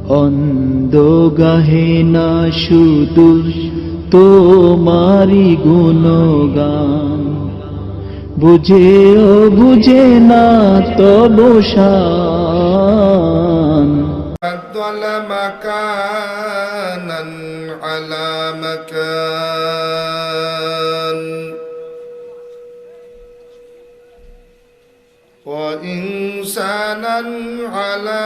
অন্ধ গাহে না শুধু তোমারি গুণগান, বুঝেও বুঝে না তব শান। فضل مكانا على مكان وإنسانا على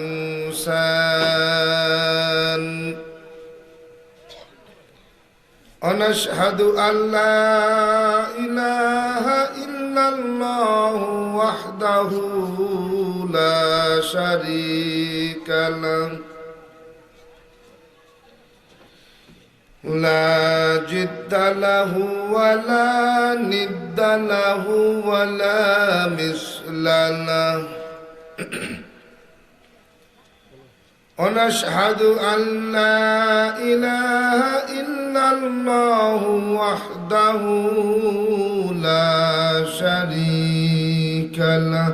إنسان ونشهد أن لا إله إلا الله وحده لا شريك له لا جد له ولا ند له ولا مثل له ونشهد أن لا إله إلا الله وحده لا شريك له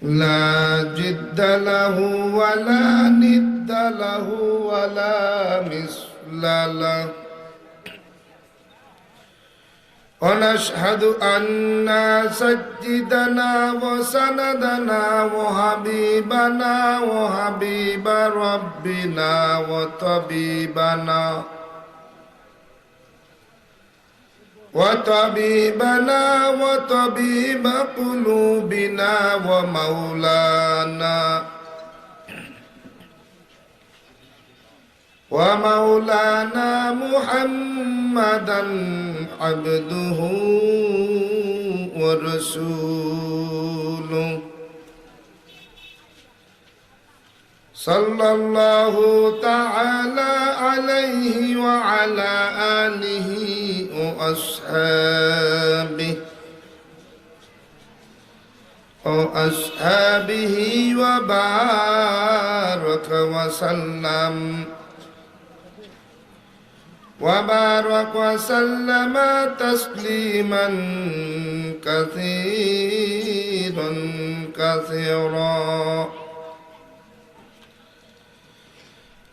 لا جد له ولا ند له ولا مثل له ونشهد أن سيدنا وسندنا وحبيبنا وحبيب ربنا وطبيب قلوبنا ومولانا محمدا عبده ورسوله صلى الله تعالى عليه وعلى آله وأصحابه وبارك وسلم تسليما كثيرا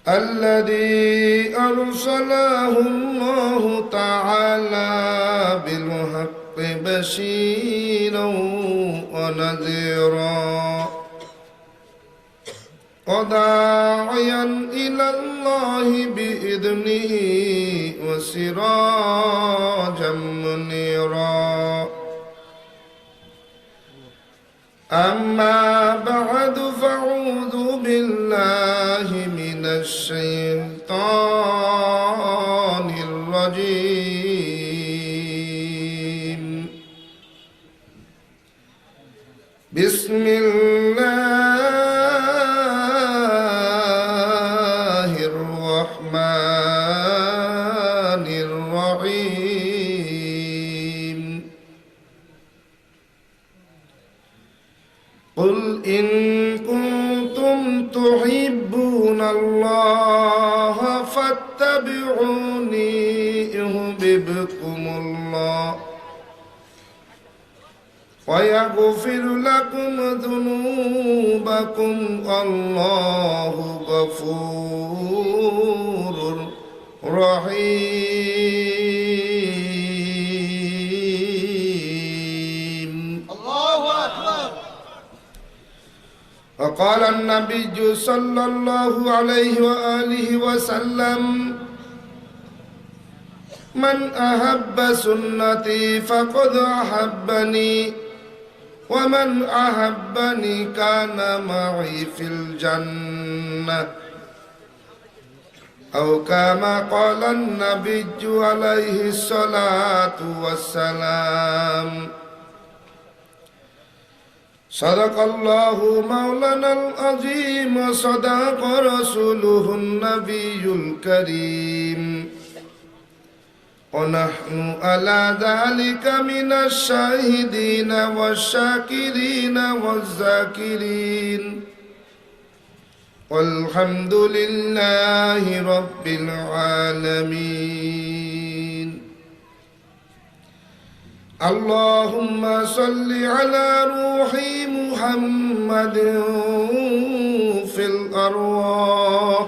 الذي أرسله الله تعالى بالحق بشيرا ونذيرا وداعيا إلى الله بإذنه وسراجا منيرا أما بعد فأعوذ بالله من الشيطان الرجيم بسم الله الرحمن الرحيم قل إن كنتم تحبون الله فاتبعوني يحببكم الله ويغفر لكم ذنوبكم والله غفور رحيم. الله أكبر. وقال النبي صلى الله عليه وآله وسلم من أحب سنتي فقد أحبني ومن أحبني كان معي في الجنة أو كما قال النبي عليه الصلاة والسلام. صدق الله مولانا العظيم وصدق رسوله النبي الكريم ونحن على ذلك من الشاهدين والشاكرين والذاكرين والحمد لله رب العالمين. اللهم صل على روح محمد في الأرواح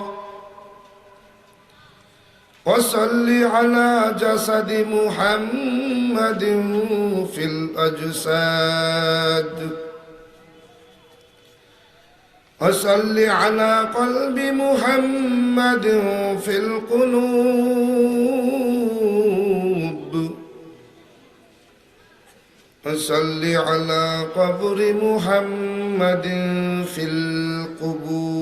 وصل على جسد محمد في الأجساد وصل على قلب محمد في القلوب وصل على قبر محمد في القبور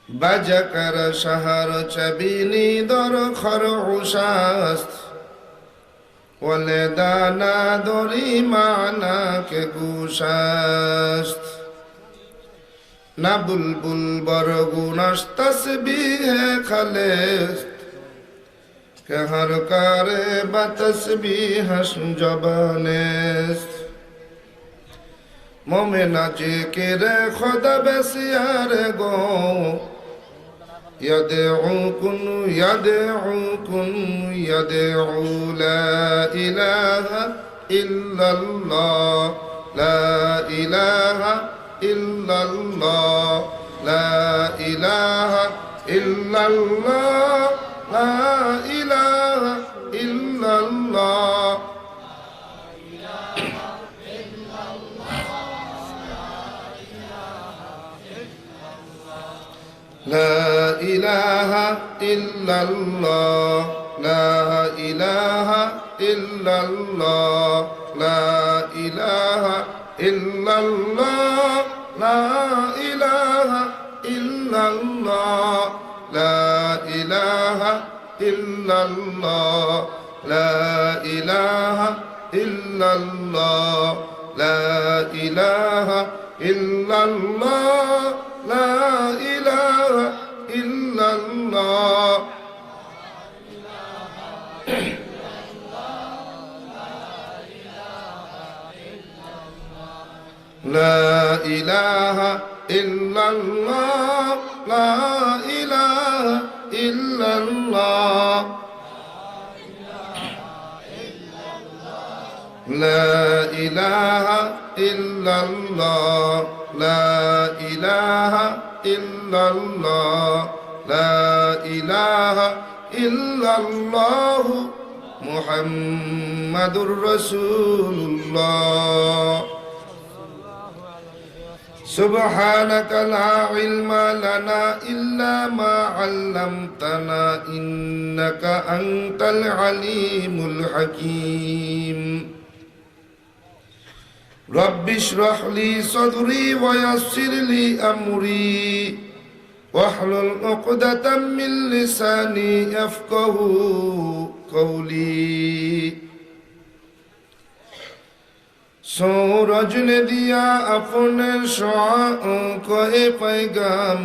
بجكر شهر چبینی در خرعشست ولدانا دری معنا که گوش است نه بلبل برگونش تسبیح خلست که هر کار با تسبیحش جبان است مومن ذکر خدا بسیار گو يدعوكم يدعو لا إله إلا الله لا إله إلا الله لا إله إلا الله لا إله إلا الله لا إله إلا الله لا إله إلا الله لا إله إلا الله لا إله إلا الله لا إله إلا الله لا إله إلا الله لا إله إلا الله لا إله إلا الله لا إله إلا الله لا إله إلا الله لا إله إلا الله لا إله إلا الله لا إله إلا الله محمد رسول الله سبحانك لا علم لنا إلا ما علمتنا إنك أنت العليم الحكيم رب اشرح لي صدري ويسر لي أمري واحلل عقدة من لساني يفقه قولي सूरज ने दिया अपने शुआओं को पैगाम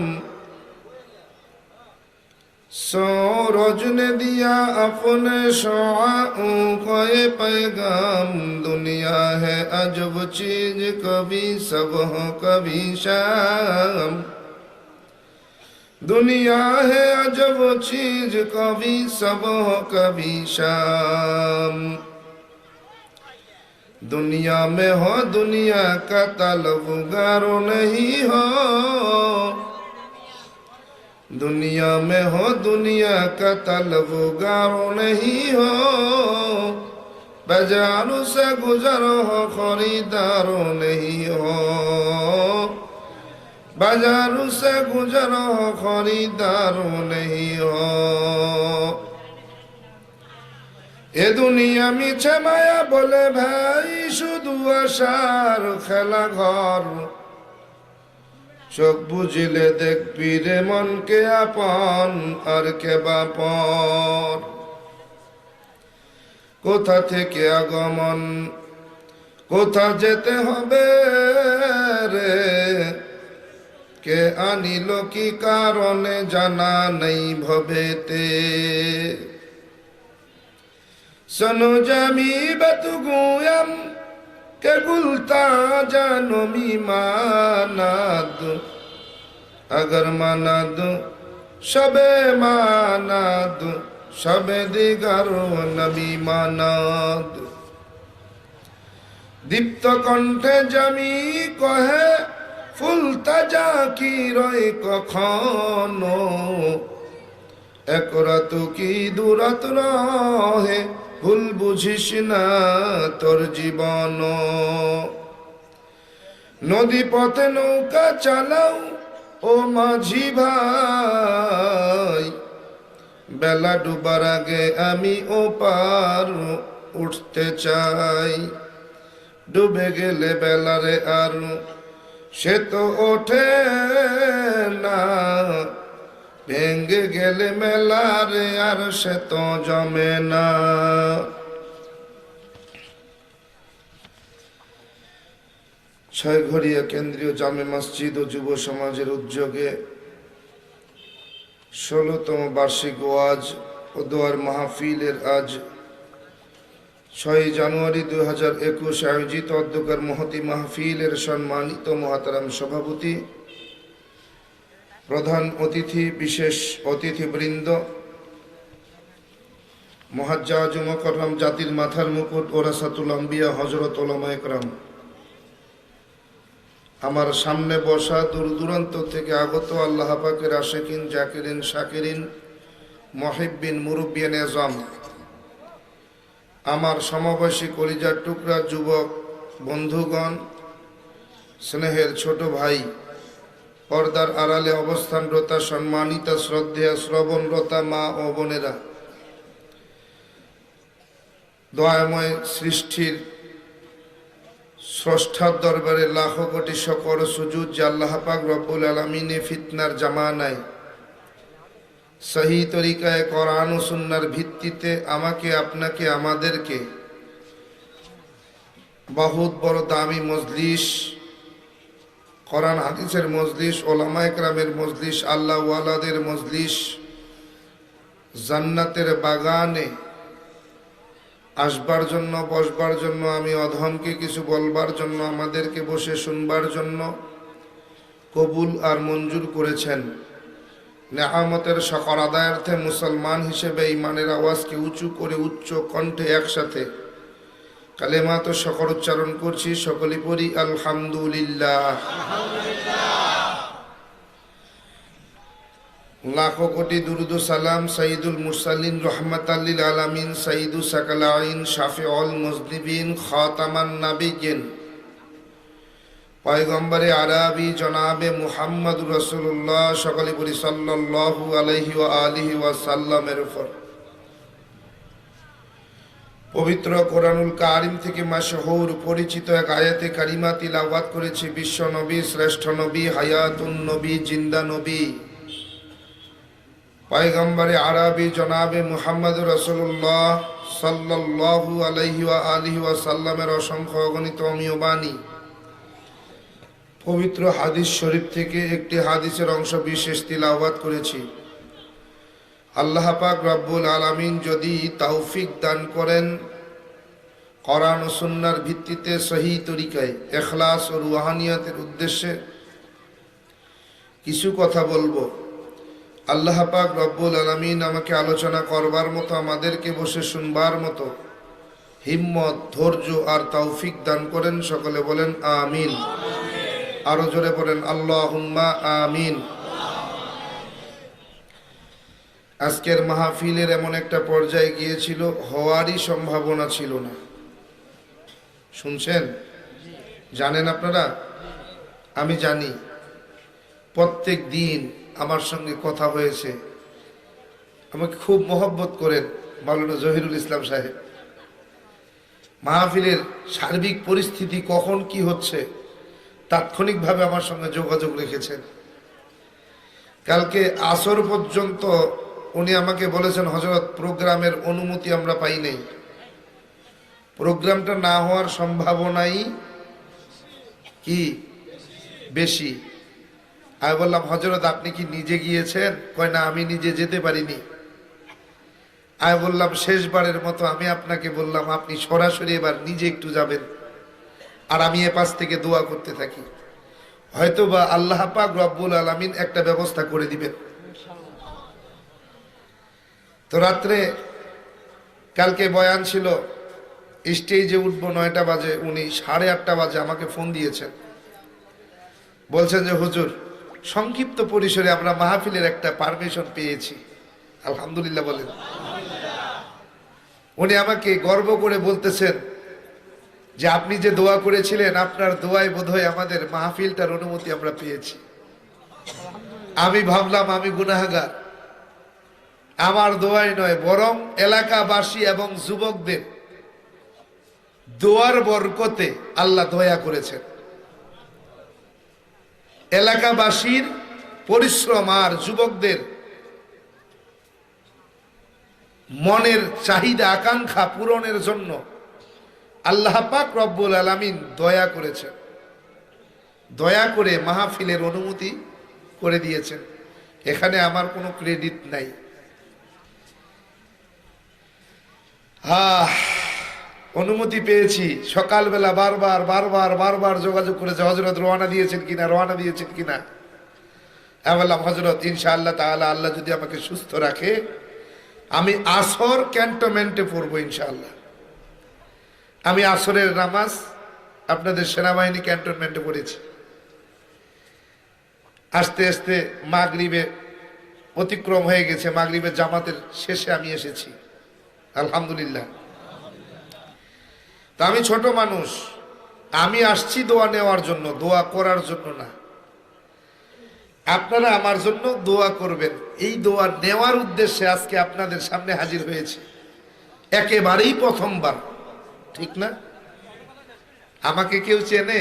सूरज ने दिया अपने शुआओं को पैगाम दुनिया है अजब चीज कभी सुबह कभी शाम दुनिया है अजब चीज कभी सुबह कभी शाम दुनिया में हो दुनिया का तलबगारो नहीं हो दुनिया में हो दुनिया का तलबगारो नहीं हो बाजारों से गुजरो हो खरीदारो नहीं हो बाजारों से गुजरो हो खरीदारो नहीं हो এ দুনিয়া মিছে মায়া বলে ভাই শুধু আশার খেলা ঘর চোখ বুঝিলে দেখবি রে মনকে আপন আর কে বাপর কোথা থেকে আগমন কোথা যেতে হবে রে কে আনিল কি কারণে জানা নেই ভবেতে सुनो जामी बतुगुयम के गुलता जानो मी मानाद अगर मानाद शबे मानाद शबे दिगारो नबी मानाद দীপ্ত কণ্ঠে জামি কহে ফুল তাজা কি রয় কখনো, এক রাত কি দুরাত রহে ভুল বুঝিস না তোর জীবন। নদী পথে নৌকা চালাও ও মাঝি ভাই, বেলা ডুবার আগে আমি ও পার উঠতে চাই। ডুবে গেলে বেলারে আর সে তো ওঠে না, ভেঙ্গে গেলে মেলারে আর সে তো জমে না। ছয়ঘরিয়া কেন্দ্রীয় জামে মসজিদ ও যুব সমাজের উদ্যোগে ১৬তম বার্ষিক ওয়াজ ও দোয়ার মাহফিলের আজ ৬ জানুয়ারি ২০২১ আয়োজিত অধ্যকার মহতি মাহফিলের সম্মানিত মহাতারাম সভাপতি, প্রধান অতিথি, বিশেষ অতিথিবৃন্দ, মুহাজ্জাজ মুকাররম, জাতির মাথার মুকুট, ওরাসাতুল আম্বিয়া, হযরত উলামায়ে কেরাম, আমার সামনে বসা দূর দূরান্ত থেকে আগত আল্লাহ পাকের আশিকিন, জাকিরিন, শাকিরিন, মুহিব্বিন, মুরব্বিয়ান এজাম, আমার সমবয়সী কলিজার টুকরা যুবক বন্ধুগণ, স্নেহের ছোট ভাই, পর্দার আড়ালে অবস্থানরতা সম্মানিতা শ্রদ্ধেয়া শ্রবণরতা মা ও বোনেরা, দয়াময় সৃষ্টির স্রষ্টার দরবারে লাখো কোটি শকর সুজুদ যে আল্লাহ পাক রব্বুল আলামিনে ফিতনার জামানায় সহি তরিকায় কোরআন ও সুন্নাহর ভিত্তিতে আমাকে, আপনাকে, আমাদেরকে বহুত বড় দামি মজলিস, কোরআন হাদিসের মজলিস, ওলামায়ে কেরামের মজলিস, আল্লাহ ওয়ালাদের মজলিস, জান্নাতের বাগানে আসবার জন্য, বসবার জন্য, আমি অধমকে কিছু বলবার জন্য, আমাদেরকে বসে শুনবার জন্য কবুল আর মঞ্জুর করেছেন। নেয়ামতের শকর আদায়ার্থে মুসলমান হিসেবে ইমানের আওয়াজকে উঁচু করে উচ্চ কণ্ঠে একসাথে কালেমা তো শকর উচ্চারণ করছি। সকলে পড়ি আলহামদুলিল্লাহ। লাখো কোটি দুরুদ ও সালাম সাইয়্যিদুল মুরসালিন রাহমাতাল লিল আলামিন সাইয়্যিদুস সাকালাইন শাফিউল মুজনিবিন খাতামান নাবিয়্যিন পয়গম্বরে আরবি জনাবে মুহাম্মদুর রাসূলুল্লাহ সকলে বলি সাল্লাল্লাহু আলাইহি ওয়া আলিহি ওয়াসাল্লামের উপর। পবিত্র কোরআনুল কারীম থেকে মাশহুর পরিচিত এক আয়াতে কারিমা তিলাওয়াত করেছি বিশ্ব নবী, শ্রেষ্ঠ নবী, হায়াতুন নবী, জিন্দা নবী, পয়গম্বরে আরবি জনাবে মুহাম্মদুর রাসূলুল্লাহ সাল্লাল্লাহু আলাইহি ওয়া আলিহি ওয়াসাল্লামের অসংখ্য অগণিত অমীয় বাণী। পবিত্র হাদিস শরীফ থেকে একটি হাদিসের অংশ বিশেষ তিলাওয়াত করেছি। আল্লাহ পাক রব্বুল আলামিন যদি তৌফিক দান করেন, কোরআন ও সুন্নাহর ভিত্তিতে সহি তরিকায় ইখলাস ও রুহানিয়াতের উদ্দেশ্যে কিছু কথা বলবো। আল্লাহ পাক রব্বুল আলামিন আমাকে আলোচনা করবার মতো, আমাদেরকে বসে শুনবার মতো হিম্মত, ধৈর্য আর তৌফিক দান করেন। সকলে বলেন আমিন। আরো জোরে বলেন আল্লাহুম্মা আমিন। আজকের মাহফিলের এমন একটা পর্যায়ে গিয়েছিল, হওয়ারই সম্ভাবনা ছিল না। শুনছেন? জানেন আপনারা? আমি জানি। প্রত্যেক দিন আমার সঙ্গে কথা হয়েছে, আমাকে খুব মহব্বত করেন মাওলানা জহিরুল ইসলাম সাহেব। মাহফিলের সার্বিক পরিস্থিতি কখন কি হচ্ছে তাৎক্ষণিকভাবে আমার সঙ্গে যোগাযোগ রেখেছেন। কালকে আসর পর্যন্ত উনি আমাকে বলেছেন, হযরত প্রোগ্রামের অনুমতি আমরা পাই নাই, প্রোগ্রামটা না হওয়ার সম্ভাবনাই কি বেশি। আমি বললাম, হযরত আপনি কি নিজে গিয়েছেন? কয় না, আমি নিজে যেতে পারিনি। আমি বললাম, শেষবারের মতো আমি আপনাকে বললাম, আপনি সরাসরি এবার নিজে একটু যাবেন, আর আমি এ পাশ থেকে দোয়া করতে থাকি, হয়তোবা আল্লাহ পাক রব্বুল আলামিন একটা ব্যবস্থা করে দিবেন। তো রাত্রে কালকে বয়ান ছিল, স্টেজে উঠবো 9টা বাজে, উনি 8:30 বাজে আমাকে ফোন দিয়েছেন, বলছেন যে হুজুর সংক্ষিপ্ত পরিসরে আমরা মাহফিলের একটা পারমিশন পেয়েছি। আলহামদুলিল্লাহ বলেন। উনি আমাকে গর্ব করে বলতেছেন যে আপনি যে দোয়া করেছিলেন, আপনার দোয়ায় বোধহয় আমাদের মাহফিলটার অনুমতি আমরা পেয়েছি। আমি ভাবলাম আমি গুনাহগার, আমার দোয়াই নয় বরং এলাকাবাসী এবং যুবকদের দোয়ার বরকতে আল্লাহ দয়া করেছেন। এলাকাবাসীর পরিশ্রম আর যুবকদের মনের চাহিদা আকাঙ্ক্ষা পূরণের জন্য আল্লাহ পাক রব্বুল আলামিন দয়া করেছেন, দয়া করে মাহফিলের অনুমতি করে দিয়েছেন। এখানে আমার কোনো ক্রেডিট নাই। অনুমতি পেয়েছি। সকালবেলা বারবার যোগাযোগ করেছে, হযরত রওনা দিয়েছেন কিনা। আমি বললাম হযরত ইনশাআল্লাহ তাআলা, আল্লাহ যদি আমাকে সুস্থ রাখে আমি আসর ক্যান্টনমেন্টে পড়বো ইনশাআল্লাহ। আমি আসরের নামাজ আপনাদের সেনাবাহিনী ক্যান্টনমেন্টে পড়েছি। আস্তে আস্তে মাগরিবে অতিক্রম হয়ে গেছে, মাগরিবের জামাতের শেষে আমি এসেছি আলহামদুলিল্লাহ। তা আমি ছোট মানুষ, আমি আসছি দোয়া নেওয়ার জন্য, দোয়া করার জন্য না। আপনারা আমার জন্য দোয়া করবেন, এই দোয়া নেওয়ার উদ্দেশ্যে আজকে আপনাদের সামনে হাজির হয়েছে। একেবারেই প্রথমবার, ঠিক না? আমাকে কেউ চেনে?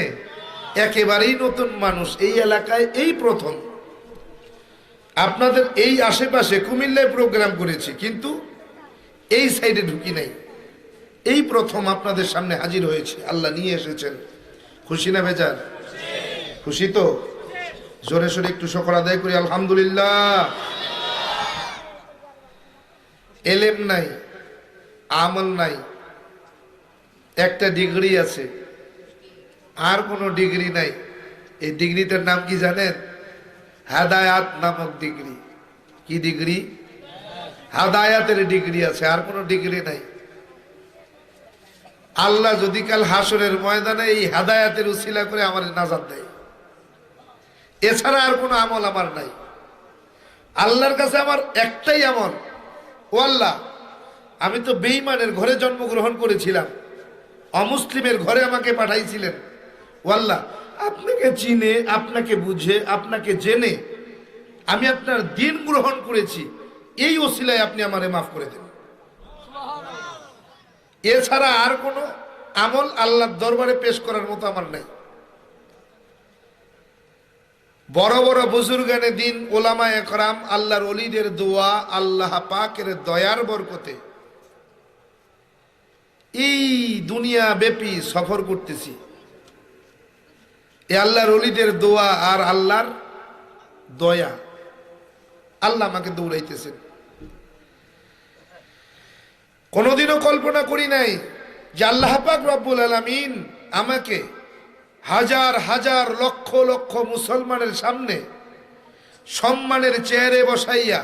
একেবারেই নতুন মানুষ, এই এলাকায় এই প্রথম। আপনাদের এই আশেপাশে কুমিল্লায় প্রোগ্রাম করেছি, কিন্তু এই সাইডে ঢুকি নাই। এই প্রথম আপনাদের সামনে হাজির হয়েছে, আল্লাহ নিয়ে এসেছেন। খুশি না বেজার? খুশি তো? জোরে সোরে একটু শুকর আদায় করি আলহামদুলিল্লাহ। এলেম নাই, আমল নাই, একটা ডিগ্রি আছে, আর কোনো ডিগ্রি নাই। এই ডিগ্রিটার নাম কি জানেন? হেদায়াত নামক ডিগ্রি। কি ডিগ্রি? হেদায়াতের ডিগ্রি আছে, আর কোনো ডিগ্রি নাই। আল্লাহ যদি কাল হাসরের ময়দানে এই হেদায়াতের উসিলা করে আমার নাজাত দেয়, এছাড়া আর কোনো আমল আমার নাই। আল্লাহর কাছে আমার একটাই আমল, ও আল্লাহ আমি তো বেঈমানের ঘরে জন্মগ্রহণ করেছিলাম, অমুসলিমের ঘরে আমাকে পাঠাইছিলেন। ও আল্লাহ আপনাকে চিনে, আপনাকে বুঝে, আপনাকে জেনে আমি আপনার দিন গ্রহণ করেছি, এই ওসিলায় আপনি আমারে মাফ করে দেন। এছাড়া আর কোনো আমল আল্লাহর দরবারে পেশ করার মতো আমার নাই। বড় বড় বুজুর্গানে দিন, ওলামা একরাম, আল্লাহর ওলিদের দোয়া, আল্লাহ পাকের দয়ার বরকতে এই দুনিয়া ব্যাপী সফর করতেছি। এ আল্লাহর ওলিদের দোয়া আর আল্লাহর দয়া, আল্লাহ আমাকে দৌড়াইতেছেন। কোনোদিনও কল্পনা করি নাই যে আল্লাহ পাক রব্বুল আলামিন আমাকে হাজার হাজার লক্ষ লক্ষ মুসলমানের সামনে সম্মানের চেয়ারে বসাইয়া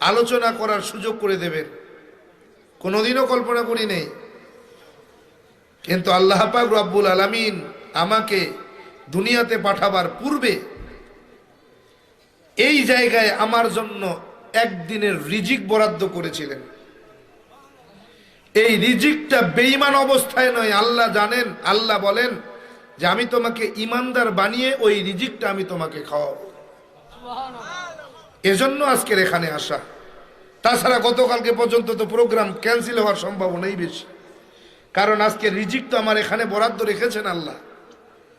আলোচনা করার সুযোগ করে দেবেন। কোনোদিনও কল্পনা করি নাই। কিন্তু আল্লাহ পাক রব্বুল আলামিন আমাকে দুনিয়াতে পাঠাবার পূর্বে এই জায়গায় আমার জন্য একদিনের রিজিক বরাদ্দ করেছিলেন। এই রিজিকটা বেঈমান অবস্থায় নয়, আল্লাহ জানেন। আল্লাহ বলেন যে আমি তোমাকে ইমানদার বানিয়ে ওই রিজিকটা আমি তোমাকে খাওয়াবো। এজন্য আজকের এখানে আসা। তাছাড়া গতকালকে পর্যন্ত তো প্রোগ্রাম ক্যান্সেল হওয়ার সম্ভাবনাই বেশি, কারণ আজকে রিজিক তো আমার এখানে বরাদ্দ রেখেছেন আল্লাহ।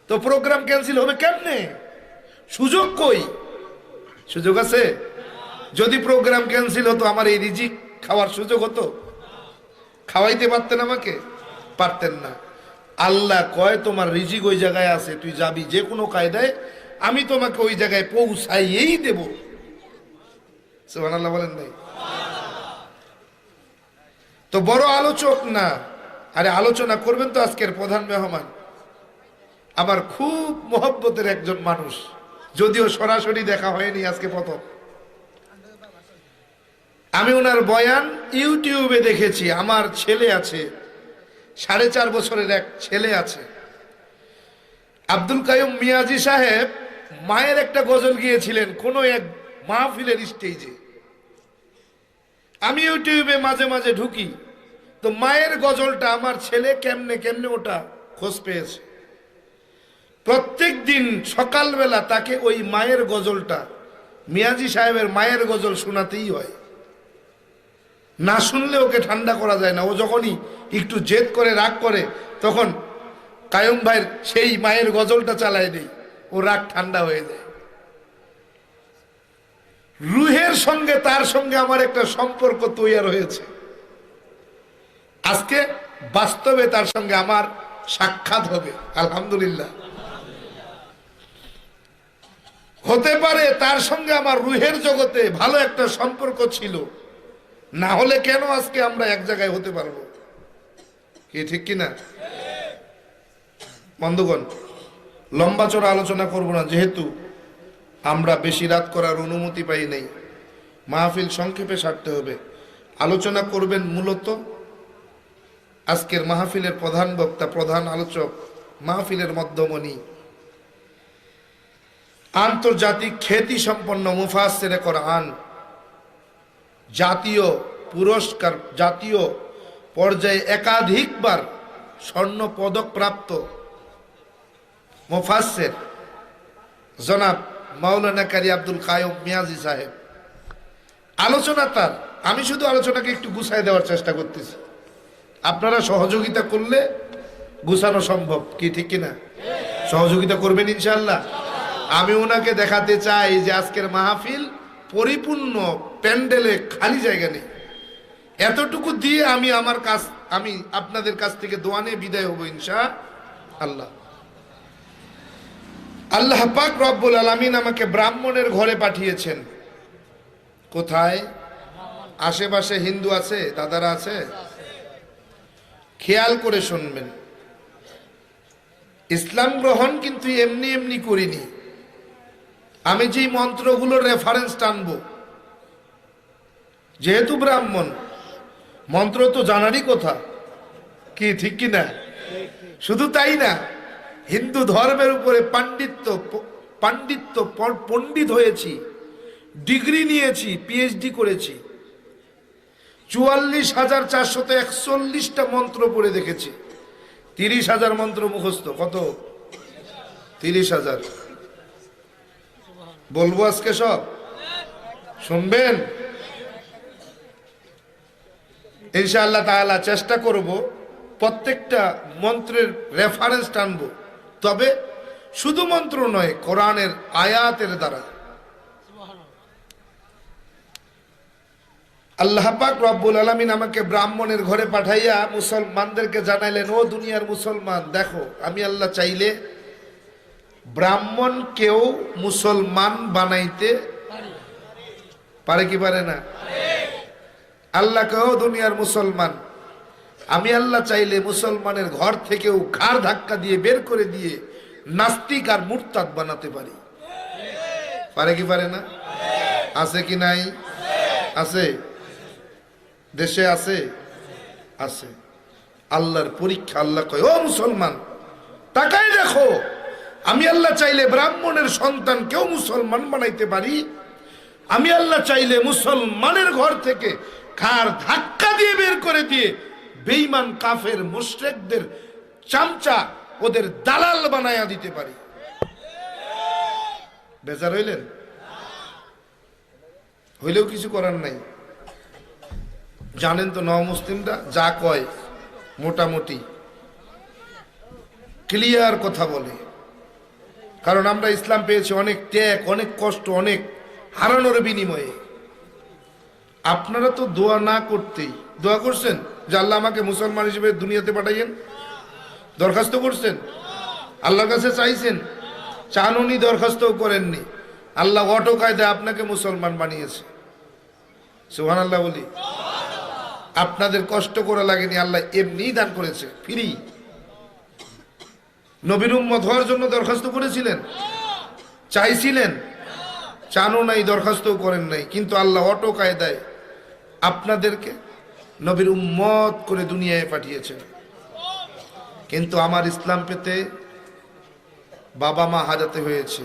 তো প্রোগ্রাম ক্যান্সেল হবে কেমনে? সুযোগ কই? সুযোগ আছে? যদি প্রোগ্রাম ক্যান্সেল হতো আমার এই রিজিক খাওয়ার সুযোগ হতো? খাওয়াইতে পারতেন আমাকে? পারতেন না। আল্লাহ কয় তোমার রিজিক ওই জায়গায় আছে, তুই যাবি যে কোনো কায়দায়, আমি তোমাকে ওই জায়গায় পৌঁছাইয়েই দেব। সুবহানাল্লাহ বলেন নাই? তো বড় আলোচক না, আরে আলোচনা করবেন তো আজকের প্রধান মেহমান আমার খুব মহব্বতের একজন মানুষ, যদিও সরাসরি দেখা হয়নি, আজকে প্রথম। আমি ওনার বয়ান ইউটিউবে দেখেছি। আমার ছেলে আছে, 4.5 বছরের এক ছেলে আছে। আব্দুল কাইয়ুম মিয়াজি সাহেব মায়ের একটা গজল গিয়েছিলেন কোনো এক মাহফিলের স্টেজে। আমি ইউটিউবে মাঝে মাঝে ঢুকি, তো মায়ের গজলটা আমার ছেলে কেমনে কেমনে ওটা খোঁজ পেয়েছে। প্রত্যেক দিন সকালবেলা তাকে ওই মায়ের গজলটা, মিয়াজি সাহেবের মায়ের গজল শোনাতেই হয়। না শুনলে ওকে ঠান্ডা করা যায় না। ও যখনই একটু জেদ করে রাগ করে তখন কায়ুম ভাইয়ের সেই মায়ের গজলটা চালায় দেই, ও রাগ ঠান্ডা হয়ে যায়। রুহের সঙ্গে তার সঙ্গে আমার একটা সম্পর্ক তৈরি হয়েছে। আজকে বাস্তবে তার সঙ্গে আমার সাক্ষাৎ হবে, আলহামদুলিল্লাহ। হতে পারে তার সঙ্গে আমার রুহের জগতে ভালো একটা সম্পর্ক ছিল, না হলে কেন আজকে আমরা এক জায়গায় হতে পারবো? কি ঠিক কিনা বন্ধুগণ? লম্বা চড়া আলোচনা করব না, যেহেতু আমরা বেশি রাত করার অনুমতি পাই নাই। মাহফিল সংক্ষেপে সারতে হবে। আলোচনা করবেন মূলত আজকের মাহফিলের প্রধান বক্তা, প্রধান আলোচক, মাহফিলের মধ্যমণি, আন্তর্জাতিক খ্যাতি সম্পন্ন মুফাসসিরে কোরআন, জাতীয় পুরস্কার, জাতীয় পর্যায়ে একাধিকবার স্বর্ণ পদক প্রাপ্ত মুফাসসির জনাব মাওলানা কারি আব্দুল কাইয়ুম মিয়াজি সাহেব। আলোচনা তার, আমি শুধু আলোচনাকে একটু গুছাই দেওয়ার চেষ্টা করতেছি। আপনারা সহযোগিতা করলে গুছানো সম্ভব, কি ঠিক কিনা? সহযোগিতা করবেন ইনশাআল্লাহ। আমি ওনাকে দেখাতে চাই যে আজকের মাহফিল পরিপূর্ণ, প্যান্ডেলে খালি জায়গা নেই। এতটুকু দিয়ে আমি আপনাদের কাছ থেকে দোয়া নিয়ে বিদায় হব ইনশাআল্লাহ। আল্লাহ পাক রব্বুল আলামিন আমাকে ব্রাহ্মণের ঘরে পাঠিয়েছেন। কোথায়? আশেপাশে হিন্দু আছে, দাদারা আছে, খেয়াল করে শুনবেন। ইসলাম গ্রহণ কিন্তু এমনি এমনি করিনি। আমি যেই মন্ত্রগুলোর রেফারেন্স টানবো, যেহেতু ব্রাহ্মণ, মন্ত্র তো জানারই কথা, কি ঠিক কিনা? শুধু তাই না, হিন্দু ধর্মের উপরে পণ্ডিত হয়েছি, ডিগ্রি নিয়েছি, পিএইচডি করেছি। 44,441টা মন্ত্র পড়ে দেখেছি। 30,000 মন্ত্র মুখস্থ। কত? 30,000। বলবো আজকে সব শুনবেন ইনশাআল্লাহ তাআলা। চেষ্টা করব প্রত্যেকটা মন্ত্রের রেফারেন্স টানবো, তবে শুধু মন্ত্র নয়, কোরআনের আয়াতের দ্বারা। আল্লাহ পাক রব্বুল আলামিন আমাকে ব্রাহ্মণের ঘরে পাঠাইয়া মুসলমানদেরকে জানাইলেন, ও দুনিয়ার মুসলমান, দেখো আমি আল্লাহ চাইলে ব্রাহ্মণকেও মুসলমান বানাইতে পারে কি পারে না? আল্লাহকেও দুনিয়ার মুসলমান, আমি আল্লাহ চাইলে মুসলমানের ঘর থেকেও ঘাড় ধাক্কা দিয়ে বের করে দিয়ে নাস্তিক আর মুরতাদ বানাতে পারি। পারে কি পারে না? আছে কি নাই? আছে, দেশে আছে, আছে। আল্লাহর পরীক্ষা। আল্লাহ কয়, ও মুসলমান তাকাই দেখো, আমি আল্লাহ চাইলে ব্রাহ্মণের সন্তানকেও মুসলমান বানাইতে পারি। আমি আল্লাহ চাইলে মুসলমানের ঘর থেকে ঘাড় ধাক্কা দিয়ে বের করে দিয়ে বেঈমান কাফের মুশরিকদের চামচা, ওদের দালাল বানায়া দিতে পারি। বেজার হইলেন? হইলেও কিছু করার নাই। জানেন তো নওমুসলিমরা যা কয় মোটামুটি ক্লিয়ার কথা বলে, কারণ আমরা ইসলাম পেয়েছি অনেক ত্যাগ, অনেক কষ্ট, অনেক হারানোর বিনিময়ে। আপনারা তো দোয়া না করতেই, দোয়া করছেন যে আল্লাহ আমাকে মুসলমান হিসেবে দুনিয়াতে পাঠাইয়েন, দরখাস্ত করছেন, আল্লাহর কাছে চাইছেন, চানুনি, দরখাস্তও করেননি, আল্লাহ অটো কায়দায় আপনাকে মুসলমান বানিয়েছে। সুবহানাল্লাহ বলি। আপনাদের কষ্ট করা লাগেনি, আল্লাহ এমনিই দান করেছে, ফ্রি। নবীর উম্মত হওয়ার জন্য দরখাস্ত করেছিলেন, চাইছিলেন, চানও নাই, দরখাস্তও করেন নাই, কিন্তু আল্লাহ অটো কায়দায় আপনাদেরকে নবীর উম্মত করে দুনিয়ায় পাঠিয়েছেন। কিন্তু আমার ইসলাম পেতে বাবা মা হারাতে হয়েছে,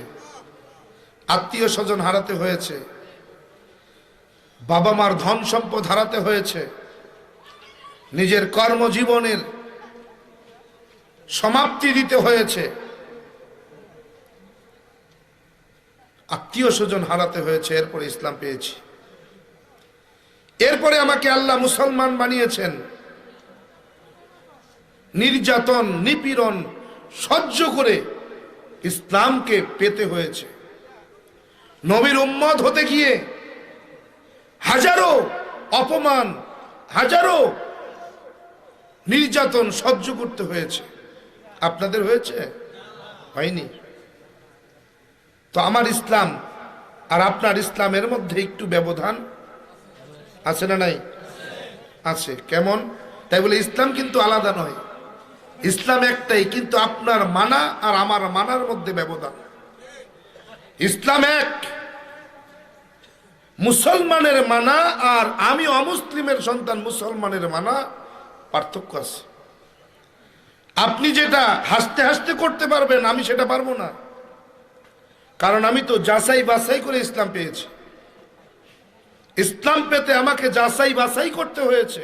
আত্মীয় স্বজন হারাতে হয়েছে, বাবা মার ধন সম্পদ হারাতে হয়েছে, নিজের কর্মজীবনের সমাপ্তি দিতে হয়েছে, আত্মীয় স্বজন হারাতে হয়েছে, এরপরে ইসলাম পেয়েছি। এরপরে আমাকে আল্লাহ মুসলমান বানিয়েছেন। নির্যাতন নিপীড়ন সহ্য করে ইসলামকে পেতে হয়েছে। নবীর উম্মত হতে গিয়ে হাজারো অপমান, হাজারো নির্যাতন সহ্য করতে হয়েছে। আপনাদের হয়েছে? হয়নি? তো আমার ইসলাম আর আপনার ইসলামের মধ্যে একটু ব্যবধান আছে না নাই? আছে। কেমন? তাই বলে ইসলাম কিন্তু আলাদা নয়, ইসলাম একটাই, কিন্তু আপনার মানা আর আমার মানার মধ্যে ব্যবধান। ইসলাম এক, মুসলমানের মানা আর আমি অমুসলিমের সন্তান মুসলমানের মানা পার্থক্য আছে। আপনি যেটা হাসতে হাসতে করতে পারবেন, আমি সেটা পারবো না, কারণ আমি তো যাচাই বাছাই করে ইসলাম পেয়েছি। ইসলাম পেতে আমাকে যাচাই বাছাই করতে হয়েছে,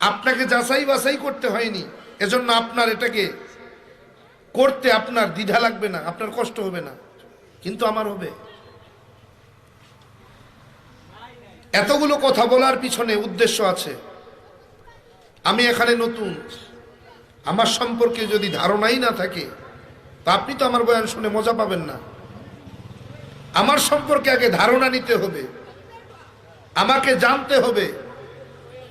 আপনাকে যাচাই বাছাই করতে হয়নি। এজন্য আপনার এটাকে করতে আপনার দ্বিধা লাগবে না, আপনার কষ্ট হবে না, কিন্তু আমার হবে। এতগুলো কথা বলার পিছনে উদ্দেশ্য আছে। আমি এখানে নতুন, আমার সম্পর্কে যদি ধারণাই না থাকে তা আপনি তো আমার বয়ান শুনে মজা পাবেন না। আমার সম্পর্কে আগে ধারণা নিতে হবে, আমাকে জানতে হবে।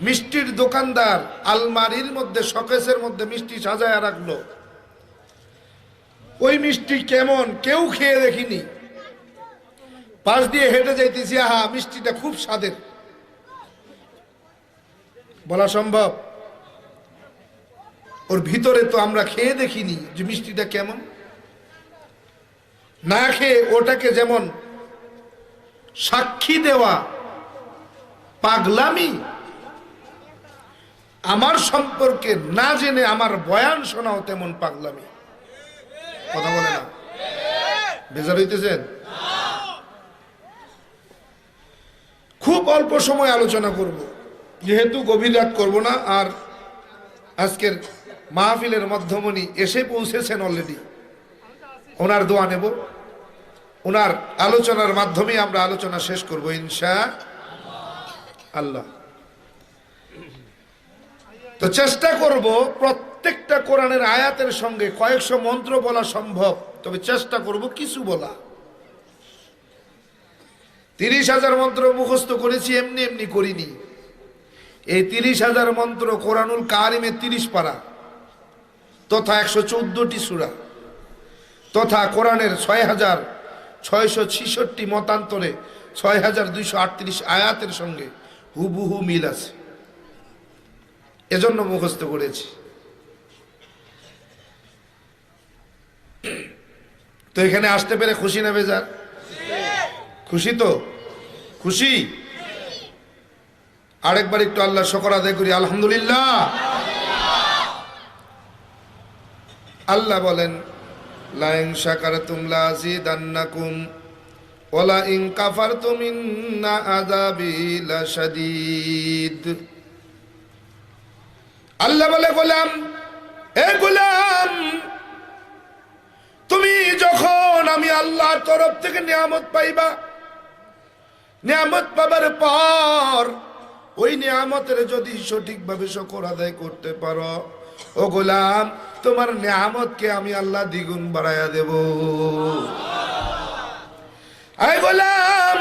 মিষ্টির দোকানদার আলমারির মধ্যে শোকেসের মধ্যে মিষ্টি সাজায় রাখলো, ওই মিষ্টি কেমন কেউ খেয়ে দেখিনি, পাশ দিয়ে হেঁটে যাইতেছি, আহা মিষ্টিটা খুব স্বাদের, বলা সম্ভব? ওর ভিতরে তো আমরা খেয়ে দেখিনি যে মিষ্টিটা কেমন। না খেয়ে ওটাকে যেমন সাক্ষী দেওয়া পাগলামি, আমার সম্পর্কে না জেনে আমার বয়ান শোনাও তেমন পাগলামি। কথা বলে না? বেজার হইতেছেন? খুব অল্প সময় আলোচনা করব, যেহেতু গভীর রাত করব না। আর আজকের মাহফিলের মধ্যমণি এসে পৌঁছেছেন অলরেডি, ওনার দোয়া নেব, ওনার আলোচনার মাধ্যমে আমরা আলোচনা শেষ করব ইনশাআল্লাহ। তো চেষ্টা করব প্রত্যেকটা কোরআনের আয়াতের সঙ্গে কয়েকশো মন্ত্র বলা সম্ভব, তবে চেষ্টা করব কিছু বলা। 30,000 মন্ত্র মুখস্থ করেছি, এমনি এমনি করিনি। এই 30,000 মন্ত্র কোরআনুল কারিমে 30 পারা তথা 114টি সূরা তথা কোরআনের 6,666 মতান্তরে 6,238 আয়াতের সঙ্গে হুবহু মিল আছে, এজন্য মুখস্থ করেছি। তো এখানে আসতে পেরে খুশি না বেজার? খুশি তো? খুশি? আরেকবার একটু আল্লাহ শুকর আদায় করি, আলহামদুলিল্লাহ। আল্লাহ বলেন, লা ইন শাকারতুম লা আযীদান্নাকুম ওয়া লা ইন কাফারতুম ইন্না আযাবি লাশাদীদ। আল্লাহ বলে, গোলাম, এ গোলাম, তুমি যখন আমি আল্লাহর তরফ থেকে নিয়ামত পাইবা, নিয়ামত পাবার পর ওই নিয়ামতের যদি সঠিকভাবে শুকর আদায় করতে পারো, ও গোলাম, তোমার নিয়ামতকে আমি আল্লাহ দ্বিগুণ বাড়াইয়া দেব। আয় গোলাম,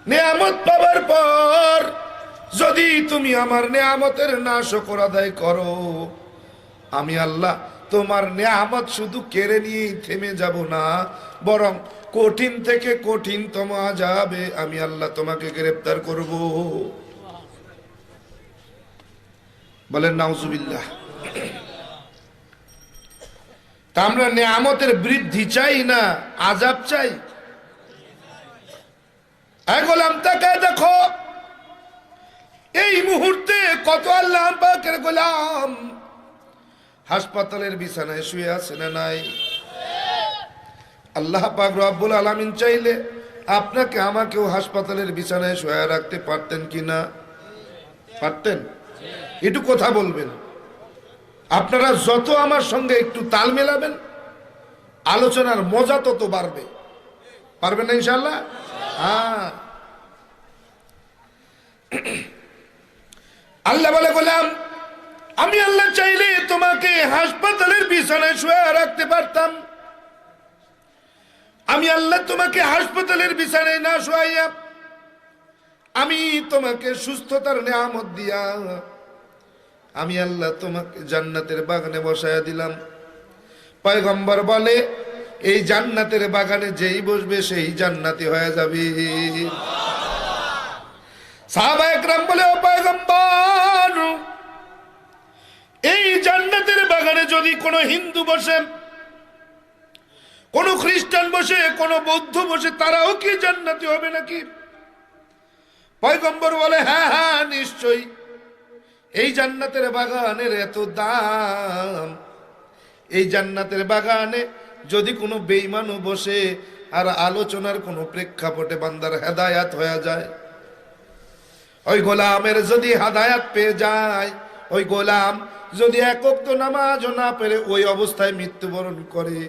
নিয়ামত পাবার পর যদি তুমি আমার নিয়ামতের না শুকর আদায় করো, আমি আল্লাহ তোমার নিয়ামত শুধু কেড়ে নিয়ে থেমে যাব না, বরং কঠিন থেকে কঠিনতম আযাবে আমি আল্লাহ তোমাকে গ্রেফতার করব। বলেন নাউজুবিল্লাহ। তা আমরা নিয়ামতের বৃদ্ধি চাই না আযাব চাই? গোলাম, তাকে দেখো, এই মুহূর্তে কত আল্লাহ পাকের গোলাম হাসপাতালের বিছানায় শুয়ে আছে না নাই? আল্লাহ পাক রব্বুল আলামিন চাইলে আপনাকে আমাকেও হাসপাতালের বিছানায় শুয়ে রাখতে পারতেন কি না? পারতেন? একটু কথা বলবেন। আপনারা যত আমার সঙ্গে একটু তাল মেলাবেন, আলোচনার মজা তত বাড়বে। পারবেন না ইনশাআল্লাহ? হ্যাঁ। আল্লাহ বলে গোলাম, আমি আল্লাহ চাইলে তোমাকে হাসপাতালের বিছানায় শুয়ে রাখতে পারতাম। আমি আল্লাহ তোমাকে হাসপাতালের বিছানায় না শুয়াইয়া আমি তোমাকে সুস্থতার নিয়ামত দিয়া আমি আল্লাহ তোমাকে জান্নাতের বাগানে বসায়া দিলাম। পয়গম্বর বলে, এই জান্নাতের বাগানে যেই বসবে সেই জান্নাতি হয়ে যাবে। সাহাবা একরাম বলে, ও পয়গম্বর, এই জান্নাতের বাগানে যদি কোনো হিন্দু বসে, কোন খ্রিস্টান বসে, কোন বৌদ্ধ বসে, তারাও কি জান্নাতি হবে নাকি? পয়গম্বর বলে, হ্যাঁ হ্যাঁ নিশ্চয়ই। এই জান্নাতের বাগানের এত দাম, এই জান্নাতের বাগানে যদি কোনো বেঈমানও বসে আর আলোচনার কোনো প্রেক্ষাপটে বান্দার হেদায়াত হয়ে যায়, ওই গোলামের যদি হেদায়াত পেয়ে যায়, ওই গোলাম যদি এক ওয়াক্ত নামাজও না পেরে ওই অবস্থায় মৃত্যুবরণ করে,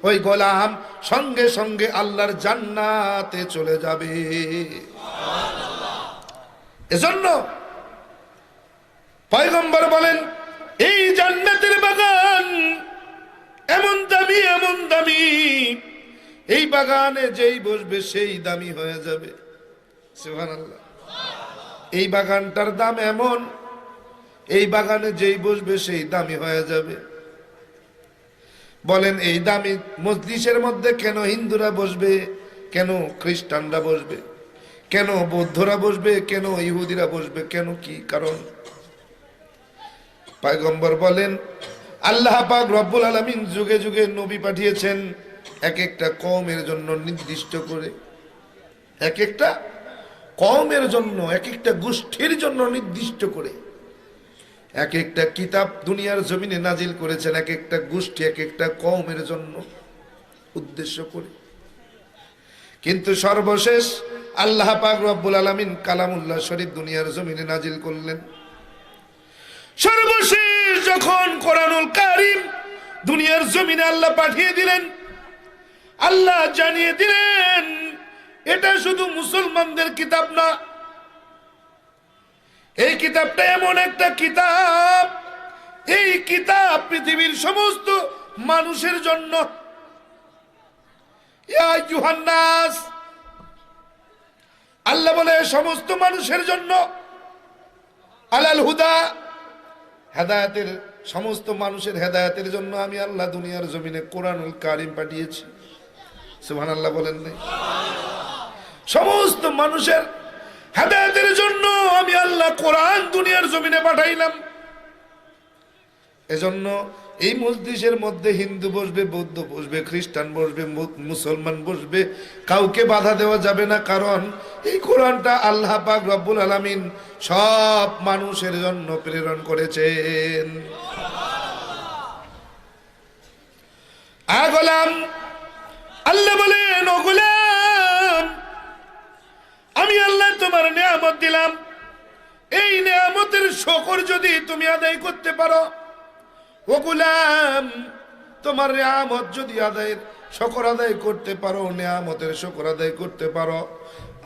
ওই গোলাম সঙ্গে সঙ্গে আল্লাহর জান্নাতে চলে যাবে। এজন্য পয়গম্বর বলেন, এই জান্নাতের বাগান এমন দামি, এমন দামি, এই বাগানে যেই বসবে সেই দামি হয়ে যাবে। সুবহানাল্লাহ। এই বাগানটার দাম এমন, এই বাগানে যেই বসবে সেই দামি হয়ে যাবে। বলেন, এই দামি মজলিসের মধ্যে কেন হিন্দুরা বসবে, কেন খ্রিস্টানরা বসবে, কেন বৌদ্ধরা বসবে, কেন ইহুদিরা বসবে, কেন কি কারণ? পয়গম্বর বলেন, আল্লাহ পাক রব্বুল আলামিন যুগে যুগে নবী পাঠিয়েছেন এক একটা কওমের জন্য নির্দিষ্ট করে, এক একটা কওমের জন্য, এক একটা গোষ্ঠীর জন্য নির্দিষ্ট করে এক একটা কিতাব দুনিয়ার জমিনে নাজিল করেছেন, এক একটা গোষ্ঠী, এক একটা কওমের জন্য উদ্দেশ্য করে। কিন্তু সর্বশেষ আল্লাহ পাক রব্বুল আলামিন কালামুল্লাহ শরীফ দুনিয়ার জমিনে নাজিল করলেন। সর্বশেষ যখন কোরআনুল কারীম দুনিয়ার জমিনে আল্লাহ পাঠিয়ে দিলেন, আল্লাহ জানিয়ে দিলেন, এটা শুধু মুসলমানদের কিতাব না, এই কিতাবটা এমন একটা কিতাব, এই কিতাব পৃথিবীর সমস্ত মানুষের জন্য। ইয়া আইয়ুহান নাস, আল্লাহ বলে সমস্ত মানুষের জন্য, আলাল হুদা, হেদায়েতের, সমস্ত মানুষের হেদায়েতের জন্য আমি আল্লাহ দুনিয়ার জমিনে কোরআনুল কারীম পাঠিয়েছি। সুবহানাল্লাহ বলেন নাই? সমস্ত মানুষের হেদায়েতের জন্য আমি আল্লাহ কোরআন দুনিয়ার জমিনে পাঠাইলাম। এজন্য এই মজলিসের মধ্যে হিন্দু বসবে, বৌদ্ধ বসবে, খ্রিস্টান বসবে, মুসলমান বসবে, কাউকে বাধা দেওয়া যাবে না, কারণ এই কোরআনটা আল্লাহ পাক রব্বুল আলামিন সব মানুষের জন্য প্রেরণ করেছেন। গোলাম, আল্লাহ বলেন, ও গোলাম, আমি আল্লাহ তোমার নিয়ামত দিলাম, এই নিয়ামতের শুকর যদি তুমি আদায় করতে পারো, ও গোলাম, তোমার নিয়ামত যদি শুকর আদায় করতে পারো, নিয়ামতের শুকর আদায় করতে পারো,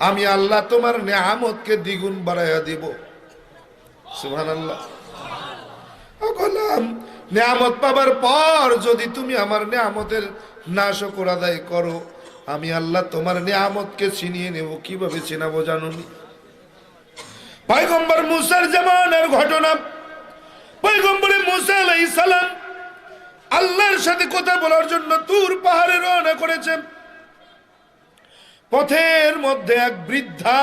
আমি আল্লাহ তোমার নিয়ামতকে দ্বিগুণ বাড়াইয়া দিব। সুবহানাল্লাহ। ও গোলাম, নিয়ামত পাবার পর যদি তুমি আমার নিয়ামতের না শুকর আদায় করো, আমি আল্লাহ তোমার নিয়ামতকে ছিনিয়ে নেব। কিভাবে চিনাবো জানুনি? পয়গম্বর মুসার জামানার ঘটনা। পয়গম্বর মুসা আলাইহিস সালাম আল্লাহর সাথে কথা বলার জন্য তুর পাহাড়ে রওনা করেছেন। পথের মধ্যে এক বৃদ্ধা,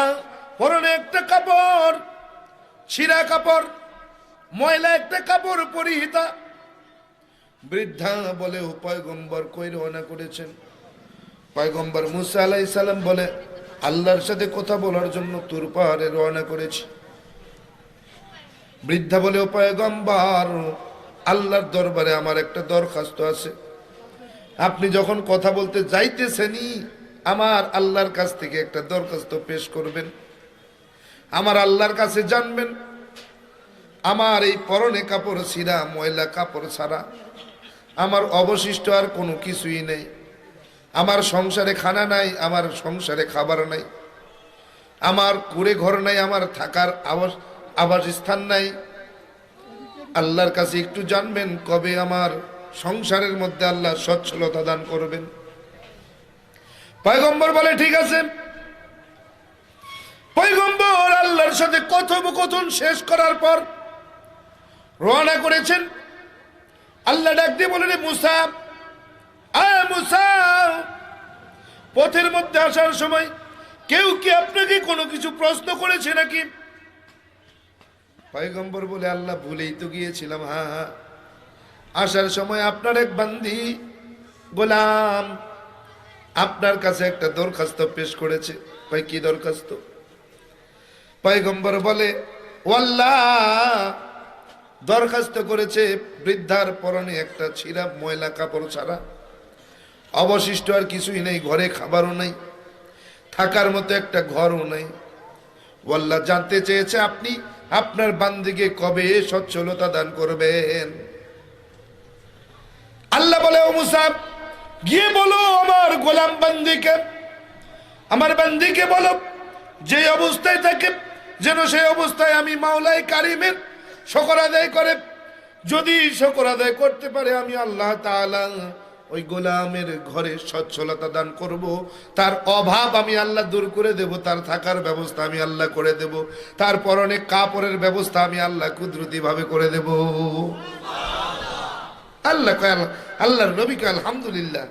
পরনে একটা কাপড়, ছিঁড়া কাপড়, ময়লা একটা কাপড় পরিহিতা। বৃদ্ধা বলে, ও পয়গম্বর কই রওনা করেছেন? পয়গম্বর মুসা আলাইহিস সালাম বলে, আল্লাহর সাথে কথা বলার জন্য তুর পাহাড়ে রওনা করেছি। বৃদ্ধা বলে, ও পয়গম্বর, আল্লাহর দরবারে আমার একটা দরখাস্ত আছে। আপনি যখন কথা বলতে যাইতেছেনই আমার আল্লাহর কাছ থেকে একটা দরখাস্ত পেশ করবেন। আমার আল্লাহর কাছে জানবেন আমার এই পরনে কাপড় ছিঁড়া ময়লা কাপড় ছাড়া আমার অবশিষ্ট আর কোনো কিছুই নেই। আমার সংসারে খানা নাই, আমার সংসারে খাবার নাই, আমার কুড়ে ঘর নাই, আমার থাকার আবাসস্থান নাই। আল্লাহর কাছে একটু জানবেন কবে আমার সংসারের মধ্যে আল্লাহ সচ্ছলতা দান করবেন। পয়গম্বর বলে, ঠিক আছে। পয়গম্বর আল্লাহর সাথে কথোপকথন শেষ করার পর রওনা করেছেন। আল্লাহ ডাক দিয়ে বলেন, মুসা, আয় মুসা, পথের মধ্যে আসার সময় কেউ কি আপনাকে কোনো কিছু প্রশ্ন করেছে নাকি? পয়গম্বর বলে, আল্লাহ ভুলেই তো গিয়েছিলাম। হ্যাঁ হ্যাঁ, আসার সময় আপনার এক বান্দি গোলাম আপনার কাছে একটা দরখাস্ত পেশ করেছে। ভাই, কি দরখাস্ত? পয়গম্বর বলে, ও আল্লাহ, দরখাস্ত করেছে বৃদ্ধার পরনে একটা ছিঁড়া ময়লা কাপড় ছাড়া অবশিষ্ট আর কিছুই নেই, ঘরে খাবারও নেই, থাকার মতো একটা ঘরও নেই। ও আল্লাহ জানতে চেয়েছে আপনি আপনার বান্দিকে কবে সচ্ছলতা দান করবেন। আল্লাহ বলে, ও মুসা, গিয়ে বলো আমার গোলাম বান্দিকে, আমার বান্দিকে বলো যে অবস্থায় থাকে যেন সেই অবস্থায় আমি মাওলাই কারিমের শুকর আদায় করে। যদি শুকর আদায় করতে পারে আমি আল্লাহ তাআলা ওই গোলামের ঘরে সচ্ছলতা দান করব। তার অভাব আমি আল্লাহ দূর করে দেব, তার থাকার ব্যবস্থা আমি আল্লাহ করে দেব, তার পরনে কাপড়ের ব্যবস্থা আমি আল্লাহ কুদরতি ভাবে করে দেব। আল্লাহ আল্লাহর নবীকে আলহামদুলিল্লাহ।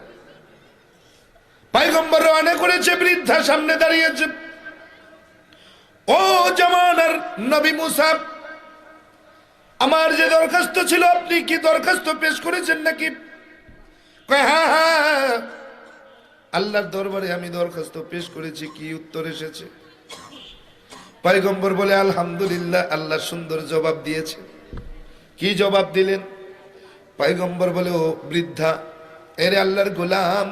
পয়গম্বর রওনা করেছে, বৃদ্ধা সামনে দাঁড়িয়েছে। ও জামানার নবী মুসা, আমার যে দরখাস্ত ছিল আপনি কি দরখাস্ত পেশ করেছেন নাকি? হ্যাঁ হ্যাঁ, আল্লাহর দরবারে আমি দরখাস্ত পেশ করেছি। কি উত্তর এসেছে? পয়গম্বর বলে, আলহামদুলিল্লাহ, আল্লাহ সুন্দর জবাব দিয়েছে। কি জবাব দিলেন? পয়গম্বর বলে, ও বৃদ্ধা, এরে আল্লাহর গোলাম,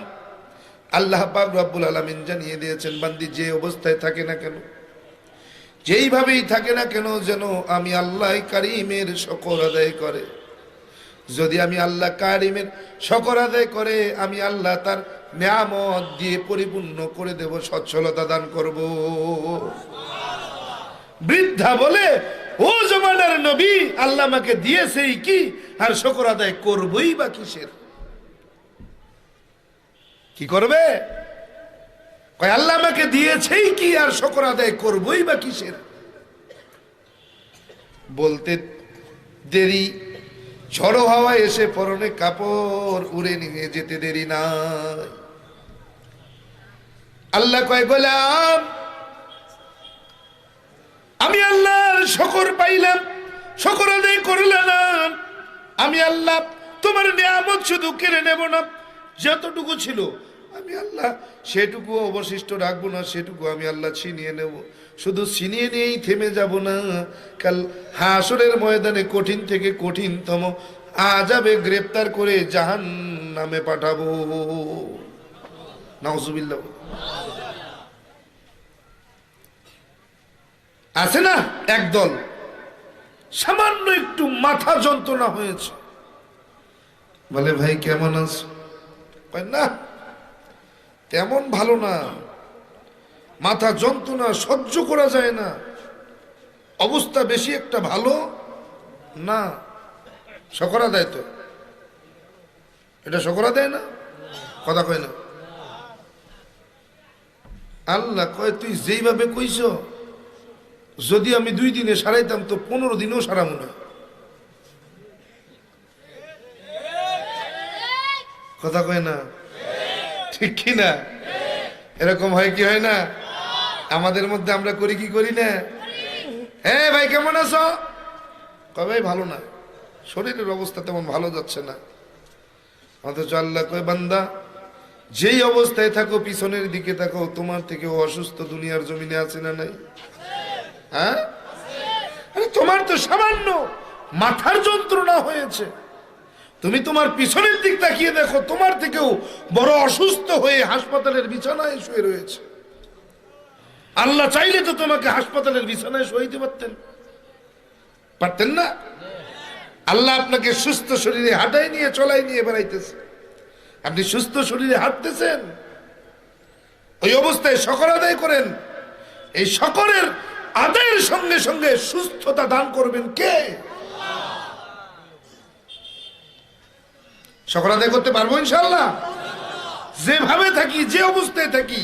আল্লাহ পাক রব্বুল আলামিন জানিয়ে দিয়েছেন বান্দি যে অবস্থায় থাকে না কেন, যেইভাবেই থাকে না কেন, যেন আমি আল্লাহ কারিমের শুকর আদায় করে। যদি আমি আল্লাহ কারিমের শুকর আদায় করে আমি আল্লাহ তার নিয়ামত দিয়ে পরিপূর্ণ করে দেব, সচ্ছলতা দান করব। বৃদ্ধা বলে, ও জমানার নবী, আল্লাহ আমাকে দিয়েছেই কি, আর শুকর আদায় করবই বা কিসের? কি করবে? কয় আল্লাহ আমাকে দিয়েছেই কি, আর শুকর আদায় করবই বা কিসের? বলতে দেরি, ঝড়ো হাওয়া এসে পরনে কাপড় উড়ে নিয়ে যেতে দেরি নাই। আল্লাহ কয়, গোলাম, আমি আল্লাহর শুকর পাইলাম, শুকর আদায় করলে না, আমি আল্লাহ তোমার নিয়ামত শুধু কেড়ে নেব না, যতটুকু ছিল আমি আল্লাহ সেটুকু অবশিষ্ট রাখবো না, সেটুকু আমি আল্লাহ ছিনিয়ে নেব। শুধু ছিনিয়ে নিয়েই থেমে যাব না, কাল হাসরের ময়দানে কঠিন থেকে কঠিনতম আযাবে গ্রেফতার করে জাহান্নামে পাঠাবো। নাউজুবিল্লাহ। আছে না একদল, সামান্য একটু মাথা যন্ত্রণা হয়েছে, বলে ভাই কেমন আছো? না তেমন ভালো না, মাথা যন্ত্রণা সহ্য করা যায় না, অবস্থা বেশি একটা ভালো না। শুকর আদায় তো, এটা শুকর আদায় না, কথা কয় না। আল্লাহ কয়, তুই যেইভাবে কইছ যদি আমি 2 দিনে সারাইতাম তো 15 দিনেও সারাবো না। কথা কয় না, ঠিক কি না? এরকম হয় কি হয় না? আমাদের মধ্যে আমরা করি কি করি না? হ্যাঁ ভাই কেমন আছো? কয় ভাই ভালো না, শরীরের অবস্থা তেমন ভালো যাচ্ছে না। অথচ আল্লাহ কয়, বান্দা যেই অবস্থায় থাকো পিছনের দিকে থাকো, তোমার থেকে অসুস্থ দুনিয়ার জমিনে আছে না নাই? হ্যাঁ, আরে তোমার তো সামান্য মাথার যন্ত্রণা হয়েছে, তুমি তোমার পিছনের দিক তাকিয়ে দেখো, তোমার থেকেও বড় অসুস্থ হয়ে হাসপাতালের বিছানায় শুয়ে রয়েছে। আল্লাহ চাইলে তো তোমাকে হাসপাতালের বিছানায় শোয়াইতে পারতেন, পারতেন না? আল্লাহ আপনাকে সুস্থ শরীরে হাঁটাই নিয়ে চলাই নিয়ে বেড়াইতেছে, আপনি সুস্থ শরীরে হাঁটতেছেন। ওই অবস্থায় শকর আদায় করেন। এই শকরের আদায়ের সঙ্গে সঙ্গে সুস্থতা দান করবেন কে? শকর আদায় করতে পারবো ইনশাআল্লাহ। যেভাবে থাকি, যে অবস্থায় থাকি,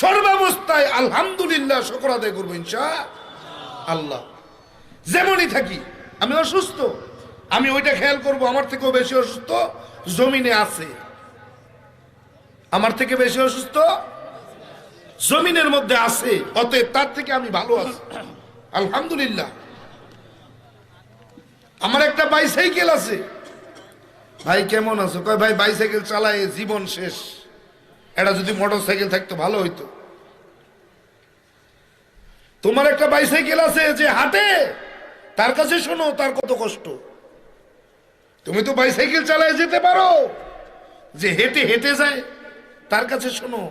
সর্বাবস্থায় আলহামদুলিল্লাহ শকর আদায় করবো ইনশাআল্লাহ। যেমনই থাকি, আমি অসুস্থ, আমি ওইটা খেয়াল করবো আমার থেকেও বেশি অসুস্থ জমিনে আছে, আমার থেকে বেশি অসুস্থ জমিনের মধ্যে আছে, অতএব তার থেকে আমি ভালো আছি আলহামদুলিল্লাহ। আমার একটা বাইসাইকেল আছে, ভাই কেমন আছো? কয় ভাই বাইসাইকেল চালায় জীবন শেষ, এটা যদি মোটর সাইকেল থাকতো ভালো হইতো। তোমার একটা বাইসাইকেল আছে যে হাঁটে, তার কাছে শোনো তার কত কষ্ট। তুমি তো বাইসাইকেল চালায় যেতে পারো, যে হেঁটে হেঁটে যায় তার কাছে শোনো।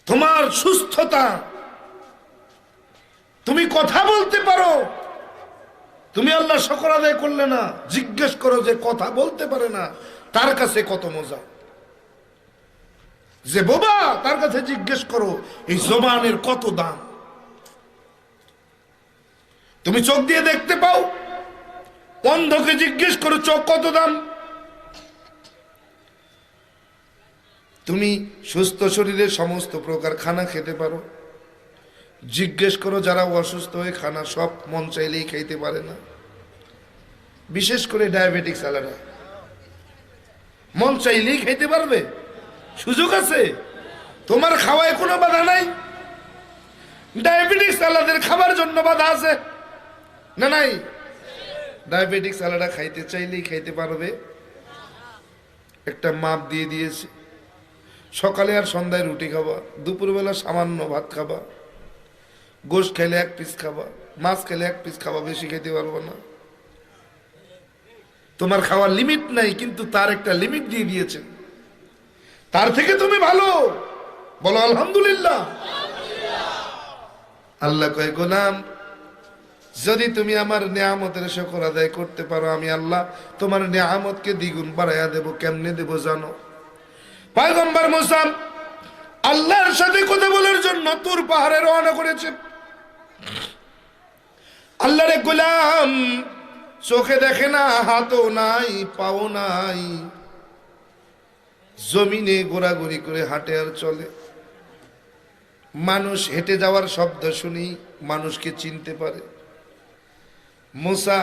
তোমার সুস্থতা, তুমি কথা বলতে পারো, তুমি আল্লাহ শুকর আদায় করলে না, জিজ্ঞেস করো যে কথা বলতে পারে না তার কাছে কত মজা। যে বোবা তার কাছে জিজ্ঞেস করো এই জবানের কত দাম। তুমি চোখ দিয়ে দেখতে পাও, অন্ধকে জিজ্ঞেস করো চোখ কত দাম। তুমি সুস্থ শরীরে সমস্ত প্রকার খানা খেতে পারো, জিজ্ঞেস করো যারা অসুস্থ হয়ে খানা সব মন চাইলেই খাইতে পারে না, বিশেষ করে ডায়াবেটিক্স আলাদা, মন চাইলেই খাইতে পারবে, সুযোগ আছে, তোমার খাওয়ায় কোনো বাধা নাই। ডায়াবেটিক্স আলাদের খাবার জন্য বাধা আছে না? নাই। ডায়াবেটিক্স আলাদা খাইতে চাইলেই খাইতে পারবে, একটা মাপ দিয়ে দিয়েছে। সকালে আর সন্ধ্যায় রুটি খাবা, দুপুরবেলা সামান্য ভাত খাবা, গোশ খেলে 1 পিস খাবা, মাছ খেলে 1 পিস খাবা, বেশি খেতে পারবো না। তোমার খাওয়ার লিমিট নাই, কিন্তু তার একটা লিমিট দিয়ে দিয়েছেন, তার থেকে তুমি ভালো, বলো আলহামদুলিল্লাহ। আল্লাহ কয় গোলাম, যদি তুমি আমার নিয়ামতের শুকর আদায় করতে পারো, আমি আল্লাহ তোমার নিয়ামতকে দ্বিগুণ বাড়াইয়া দেব। কেমনে দেব জানো? পয়গম্বর মুসা আল্লাহর সাথে কথা বলার জন্য তুর পাহাড়ে রওনা করেছেন। আল্লাহরে গোলাম চোখে দেখে না, হাতও নাই, পাও নাই, জমিনে ঘোরাঘুরি করে হাঁটে আর চলে। মানুষ হেঁটে যাওয়ার শব্দ শুনি মানুষকে চিনতে পারে। মুসা,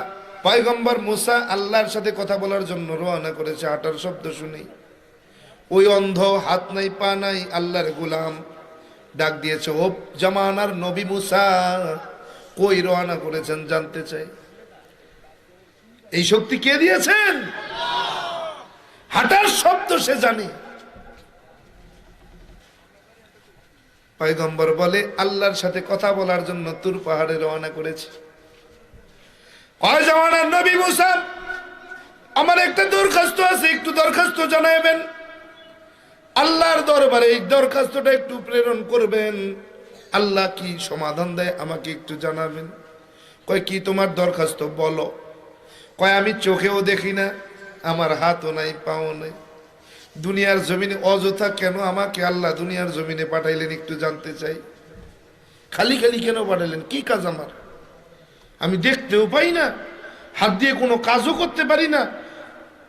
পয়গম্বর মুসা আল্লাহর সাথে কথা বলার জন্য রওনা করেছে, হাঁটার শব্দ শুনি। ওই অন্ধ, হাত নাই পা নাই আল্লাহর গোলাম ডাক দিয়েছে, ও জামানার নবী মুসা, কই রওনা করেছেন জানতে চাই। এই শক্তি কে দিয়েছেন? হাঁটার শব্দ সে জানে। পয়গম্বর বলে আল্লাহর সাথে কথা বলার জন্য তুর পাহাড়ে রওনা করেছে। কয় জামানার নবী মুসা, আমার একটা দরখাস্ত আছে, একটু দরখাস্ত জানাবেন। আল্লাহর দরবারে এই দরখাস্তটা একটু প্রেরণ করবেন, আল্লাহ কি সমাধান দেয় আমাকে একটু জানাবেন। কয় কি তোমার দরখাস্ত বলো। কয় আমি চোখেও দেখি না, আমার হাতও নাই, পাও নাই, দুনিয়ার জমিনে অযথা কেন আমাকে আল্লাহ দুনিয়ার জমিনে পাঠাইলেন একটু জানতে চাই। খালি খালি কেন পাঠাইলেন? কি কাজ আমার? আমি দেখতেও পাই না, হাত দিয়ে কোনো কাজও করতে পারি না,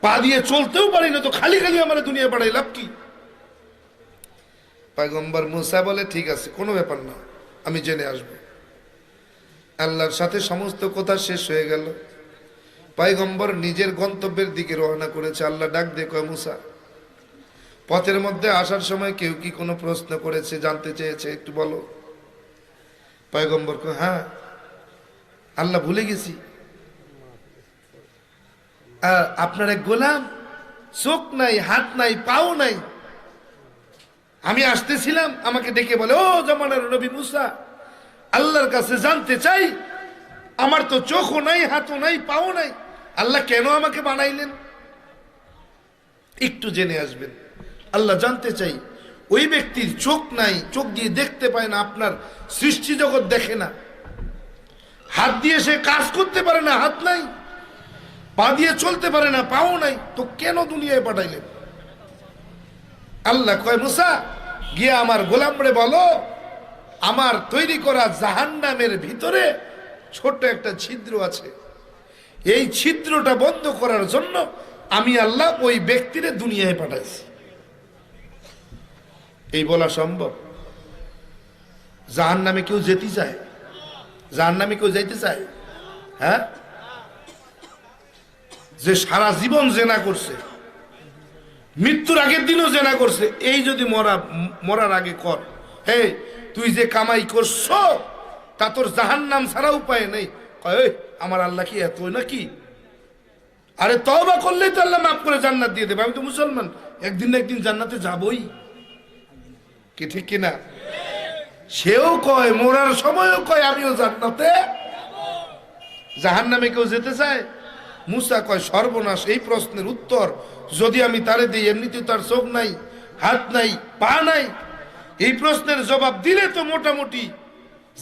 পা দিয়ে চলতেও পারি না, তো খালি খালি আমার দুনিয়া পাঠাই লাভ কি? পয়গম্বর মুসা বলে ঠিক আছে, কোনো ব্যাপার না, আমি জেনে আসবো। আল্লাহর সাথে সমস্ত কথা শেষ হয়ে গেল। পয়গম্বর নিজের গন্তব্যের দিকে রওনা করেছে। আল্লাহ ডাক দিয়ে কয়, মুসা, পথের মধ্যে আসার সময় কেউ কি কোনো প্রশ্ন করেছে, জানতে চেয়েছে, একটু বলো। পয়গম্বর কয়, হ্যাঁ আল্লাহ ভুলে গেছি, আপনার এক গোলাম, চোখ নাই, হাত নাই, পাও নাই, আমি আসতেছিলাম, আমাকে ডেকে বলে, ও জামানার নবী মুসা, আল্লাহর কাছে জানতে চাই, আমার তো চোখও নাই, হাতও নাই, পাও নাই, আল্লাহ কেন আমাকে বানাইলেন? একটু জেনে আসবেন। আল্লাহ জানতে চাই, ওই ব্যক্তির চোখ নাই, চোখ দিয়ে দেখতে পায় না, আপনার সৃষ্টি জগৎ দেখে না, হাত দিয়ে সে কাজ করতে পারে না, হাত নাই, পা দিয়ে চলতে পারে না, পাও নাই, তো কেন দুনিয়ায় পাঠাইলেন? আল্লাহ কয়, মুসা গিয়ে আমার গোলামরে বলো, আমার তৈরি করা জাহান্নামের ভিতরে ছোট্ট একটা ছিদ্র আছে, এই ছিদ্রটা বন্ধ করার জন্য আমি আল্লাহ ওই ব্যক্তিরে দুনিয়ায় পাঠাইছি। এই বলা সম্ভব? জাহান্নামে কেউ যেতে চায়? জাহান্নামে কেউ যাইতে চায়? হ্যাঁ? যে সারা জীবন জেনা করছে, মৃত্যুর আগের দিনও জেনা করছে, এই যদি মরার আগে কর, হে তুই যে কামাই করছো তা তোর জাহান্নাম ছাড়া উপায় নেই। কয় আমার আল্লাহ কি এত নাকি? আরে তওবা করলেই তো আল্লাহ মাফ করে জান্নাত দিয়ে দেবে। আমি তো মুসলমান, একদিন না একদিন জান্নাতে যাবই, কি ঠিক কিনা? সেও কয়, মরার সময়ও কয় আমিও জান্নাতে। জাহান্নামে কেউ যেতে চায়? মুসা কয়, সর্বনাশ, এই প্রশ্নের উত্তর যদি আমি তারে দিই, এমনিতে তার চোখ নাই, হাত নাই, পা নাই, এই প্রশ্নের জবাব দিলে তো মোটামুটি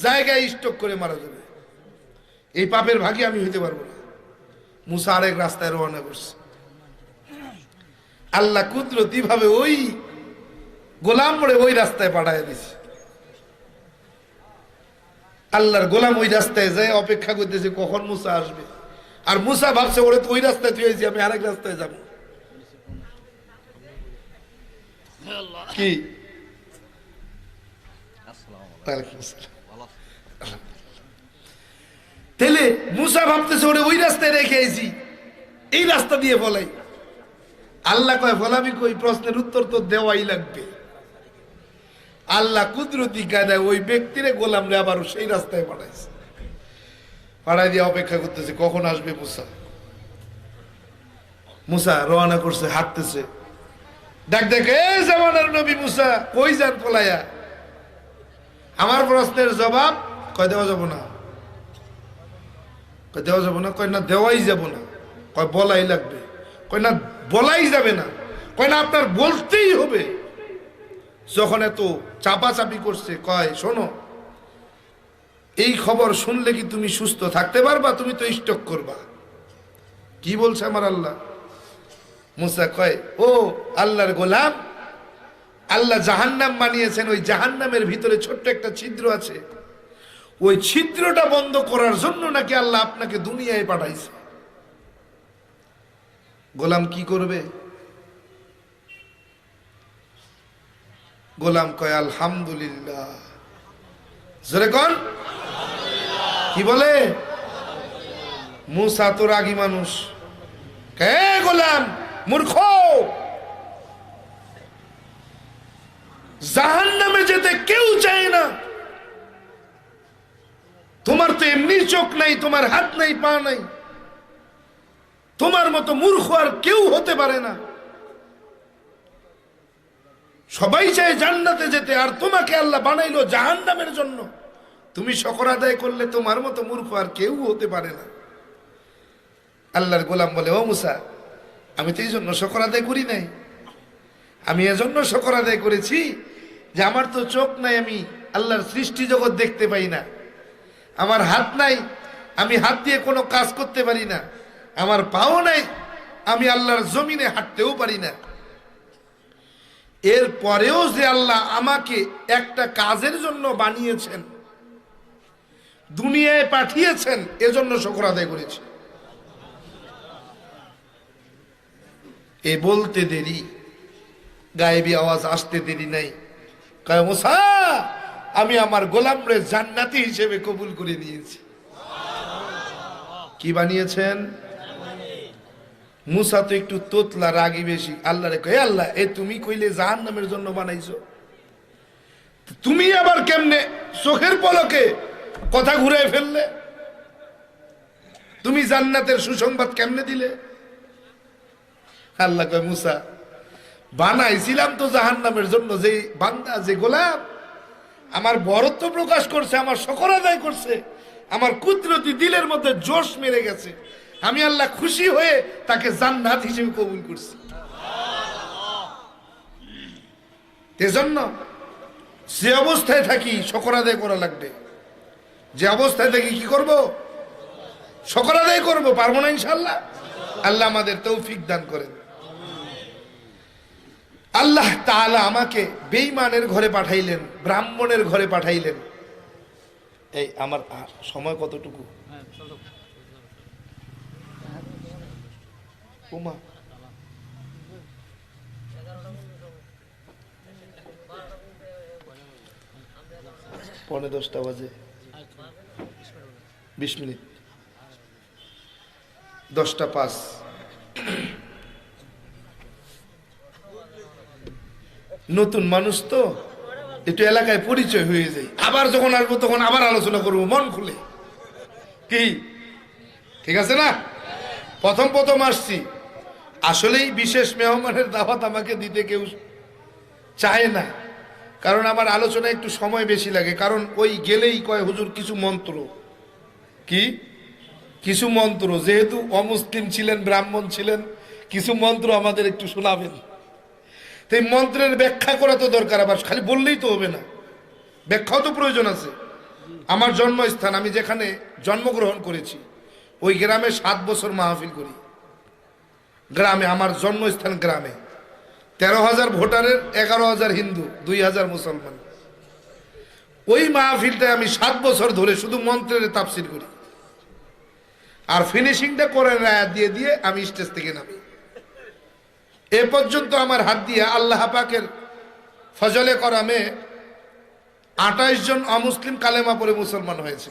জায়গায় স্টক করে মারা যাবে, এই পাপের ভাগী আমি হইতে পারবো না। মুসা আরেক রাস্তায় রওনা করছে। আল্লাহ কুদরতি ভাবে ওই গোলাম পড়ে ওই রাস্তায় পাঠায় দিছে। আল্লাহর গোলাম ওই রাস্তায় যায়, অপেক্ষা করতেছে কখন মুসা আসবে। আর মুসা ভাবছে ওরে তো ওই রাস্তায় তুই, আমি আরেক রাস্তায় যাব। কি তাহলে মুসা ভাবতেছে ওরে ওই রাস্তায় রেখে আইছি, এই রাস্তা দিয়ে বলাই। আল্লাহ কয়, বলাবি কই? প্রশ্নের উত্তর তো দেওয়াই লাগবে। আল্লাহ কুদরতি কায়দায় ওই ব্যক্তিরে গোলাম রে আবার সেই রাস্তায় পাঠাইছে। পাঠাই দিয়ে অপেক্ষা করতেছে কখন আসবে মুসা। মুসা রওনা করছে, হাঁটতেছে, ডাক দেখে জামানার নবী মুসা, কই যান পলাইয়া? আমার প্রশ্নের জবাব কয় দেওয়া যাব না। কয় দেওয়া যাব না? কয় না দেওয়াই যাব না। কয় বলাই লাগবে। কয় না বলাই যাবে না। কয় না আপনার বলতেই হবে। যখন এত চাপাচাপি করছে, কয় শোনো, এই খবর শুনলে কি তুমি সুস্থ থাকতে পারবা? তুমি তো স্টক করবা। কি বলছে আমার আল্লাহ? মুসা কয়, ও আল্লাহর গোলাম, আল্লাহ জাহান্নাম বানিয়েছেন, ওই জাহান্নামের ভিতরে ছোট্ট একটা ছিদ্র আছে, ওই ছিদ্রটা বন্ধ করার জন্য নাকি আল্লাহ আপনাকে দুনিয়ায় পাঠাইছে। গোলাম কি করবে? গোলাম কয় আলহামদুলিল্লাহ। জোরে কোন? কি বলে? মুসা তো রাগী মানুষ। কে গোলাম? মূর্খ, জাহান্নামে যেতে কেউ চায় না। তোমার তো এমনি চোখ নাই, তোমার হাত নাই, পা নাই, তোমার মতো মূর্খ আর কেউ হতে পারে না। সবাই চায় জান্নাতে যেতে, আর তোমাকে আল্লাহ বানাইলো জাহান্নামের জন্য। তুমি শকর আদায় করলে তোমার মতো মূর্খ আর কেউ হতে পারে না। আল্লাহর গোলাম বলে, ও মুসা, আমি তো এই জন্য শকর আদায় করি নাই। আমি এজন্য শকর আদায় করেছি যে আমার তো চোখ নাই, আমি আল্লাহর সৃষ্টি জগৎ দেখতে পাই না। আমার হাত নাই, আমি হাত দিয়ে কোনো কাজ করতে পারি না। আমার পাও নাই, আমি আল্লাহর জমিনে হাঁটতেও পারি না। এর পরেও যে আল্লাহ আমাকে একটা কাজের জন্য বানিয়েছেন, দুনিয়ায় পাঠিয়েছেন, এজন্য শুকর আদায় করেছি। এ বলতে দেরি, গায়েবী আওয়াজ আসতে দেরি নাই। কয়, মুসা, আমি আমার গোলামরে জান্নাতি হিসেবে কবুল করে নিয়েছি। কি বানিয়েছেন? মুসা তো একটু তোতলা, রাগী বেশি। আল্লাহ রে কয়, আল্লাহ, এ তুমি কইলে জাহান্নামের জন্য বানাইছো, তুমি আবার কেমনে চোখের পলকে কথা ঘুরে ফেললে? তুমি জান্নাতের সুসংবাদ কেমনে দিলে? আল্লাহ কয়, মুসা, বানাইছিলাম তো জাহান্নামের জন্য। যে বান্দা, যে গোলাম আমার বরত্ব প্রকাশ করছে, আমার শকর আদায় করছে, আমার কুদরতি দিলের মধ্যে জোশ মেরে গেছে, আমি আল্লাহ খুশি হয়ে তাকে জান্নাত হিসেবে কবুল করছি। এজন্য যে অবস্থায় থাকি শকর আদায় করা লাগবে। যে অবস্থায় থাকি কি করব? শকর আদায় করবো। পারবো না ইনশাআল্লাহ? আল্লাহ আমাদের তৌফিক দান করেন। আল্লাহ তাআলা আমাকে বেঈমানের ঘরে পাঠাইলেন, ব্রাহ্মণের ঘরে পাঠাইলেন। এই আমার সময় কতটুকু? ওমা, পৌনে 10টা বাজে, 20 মিনিট, 10টা 5। নতুন মানুষ তো একটু এলাকায় পরিচয় হয়ে যায়, আবার যখন আসবো তখন আবার আলোচনা করবো মন খুলে। কি ঠিক আছে না? প্রথম আসছি, আসলেই বিশেষ মেহমানের দাওয়াত আমাকে দিতে কেউ চায় না, কারণ আমার আলোচনা একটু সময় বেশি লাগে। কারণ ওই গেলেই কয় হুজুর কিছু মন্ত্র, কি কিছু মন্ত্র, যেহেতু অমুসলিম ছিলেন, ব্রাহ্মণ ছিলেন, কিছু মন্ত্র আমাদের একটু শোনাবেন। তো এই মন্ত্রের ব্যাখ্যা করা তো দরকার, আবার খালি বললেই তো হবে না, ব্যাখ্যাও তো প্রয়োজন আছে। আমার জন্মস্থান, আমি যেখানে জন্মগ্রহণ করেছি ওই গ্রামে 7 বছর মাহফিল করি। গ্রামে, আমার জন্মস্থান গ্রামে 13,000 ভোটারের 11,000 হিন্দু, 2,000 মুসলমান। ওই মাহফিলটায় আমি 7 বছর ধরে শুধু মন্ত্রের তাফসির করি, আর ফিনিশিংটা করে রায় দিয়ে দিয়ে আমি স্টেজ থেকে নামি। এ পর্যন্ত আমার হাত দিয়ে আল্লাহ পাকের ফজলে করমে 28 জন অমুসলিম কালেমা পড়ে মুসলমান হয়েছে।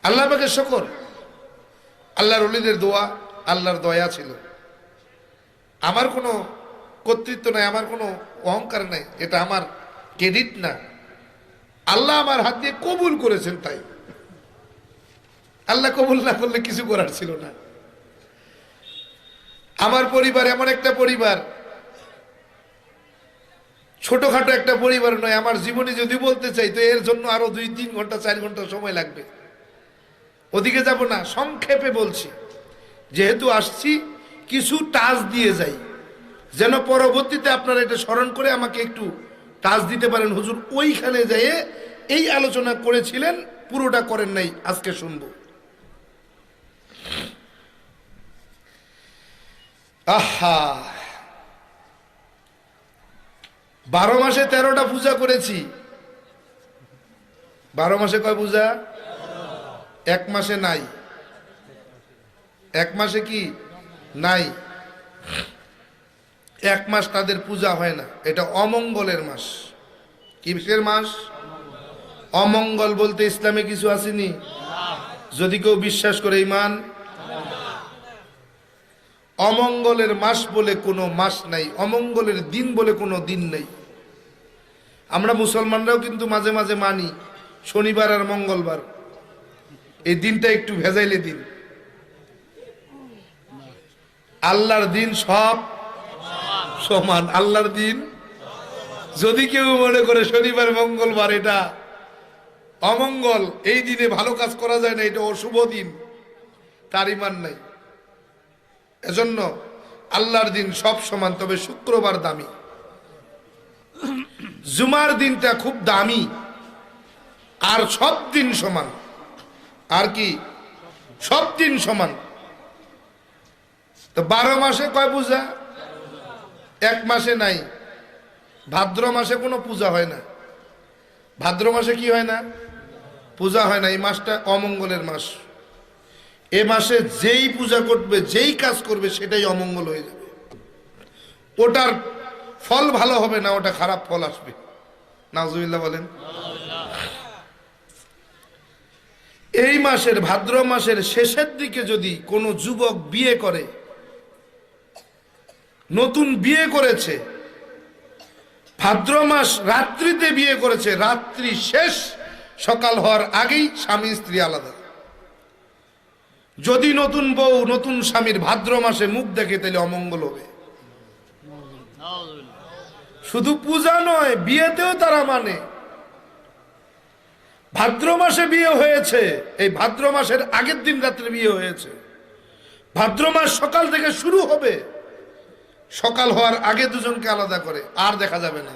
আল্লাহ পাকের শুকর, আল্লাহর ওলিদের দোয়া, আল্লাহর দয়া ছিল। আমার কোনো কর্তৃত্ব নাই, আমার কোনো অহংকার নাই, এটা আমার ক্রেডিট না। আল্লাহ আমার হাত দিয়ে কবুল করেছেন, তাই। আল্লাহ কবুল না করলে কিছু করার ছিল না। আমার পরিবার এমন একটা পরিবার, ছোটখাটো একটা পরিবার নয়। আমার জীবনে যদি বলতে চাই তো এর জন্য আরো 2-3 ঘন্টা 4 ঘন্টা সময় লাগবে, ওদিকে যাব না। সংক্ষেপে বলছি, যেহেতু আসছি কিছু টাচ দিয়ে যাই, যেন পরবর্তীতে আপনারা এটা স্মরণ করে আমাকে একটু টাচ দিতে পারেন। হুজুর ওইখানে যেয়ে এই আলোচনা করেছিলেন, পুরোটা করেন নাই, আজকে শুনবো। আহা, 12 মাসে 13টা পূজা করেছি। 12 মাসে কয় পূজা? 1 মাসে নাই। 1 মাসে কি নাই? 1 মাস তাদের পূজা হয় না, এটা অমঙ্গলের মাস। কিসের মাস? অমঙ্গল বলতে ইসলামে কিছু আসেনি। যদি কেউ বিশ্বাস করে ঈমান, অমঙ্গলের মাস বলে কোনো মাস নাই, অমঙ্গলের দিন বলে কোনো দিন নেই। আমরা মুসলমানরাও কিন্তু মাঝে মাঝে মানি শনিবার আর মঙ্গলবার, এই দিনটা একটু ভেজাইলে দিন। আল্লাহর দিন সব সমান, আল্লাহর দিন। যদি কেউ মনে করে শনিবার মঙ্গলবার এটা অমঙ্গল, এই দিনে ভালো কাজ করা যায় না, এটা অশুভ দিন, তার ঈমান নাই। এজন্য আল্লাহর দিন সব সমান, তবে শুক্রবার দামি, জুমার দিনটা খুব দামি, আর সব দিন সমান। আর কি? সব দিন সমান। তো 12 মাসে কয় পূজা? 1 মাসে নাই। ভাদ্র মাসে কোনো পূজা হয় না। ভাদ্র মাসে কি হয় না? পূজা হয় না। এই মাসটা অমঙ্গলের মাস। এ মাসে যেই পূজা করবে, যেই কাজ করবে, সেটাই অমঙ্গল হয়ে যাবে। ওটার ফল ভালো হবে না, ওটা খারাপ ফল আসবে। নাউজুবিল্লাহ বলেন। এই মাসের, ভাদ্র মাসের শেষের দিকে যদি কোনো যুবক বিয়ে করে, নতুন বিয়ে করেছে, ভাদ্র মাস রাত্রিতে বিয়ে করেছে, রাত্রি শেষ, সকাল হওয়ার আগেই স্বামী স্ত্রী আলাদা। যদি নতুন বউ নতুন স্বামীর ভাদ্র মাসে মুখ দেখে, তাহলে অমঙ্গল হবে। শুধু পূজা নয়, বিয়েতেও তারা মানে। ভাদ্র মাসে বিয়ে হয়েছে, এই ভাদ্র মাসের আগের দিন রাত্রে বিয়ে হয়েছে। ভাদ্র মাস সকাল থেকে শুরু হবে, সকাল হওয়ার আগে দুজনকে আলাদা করে আর দেখা যাবে না।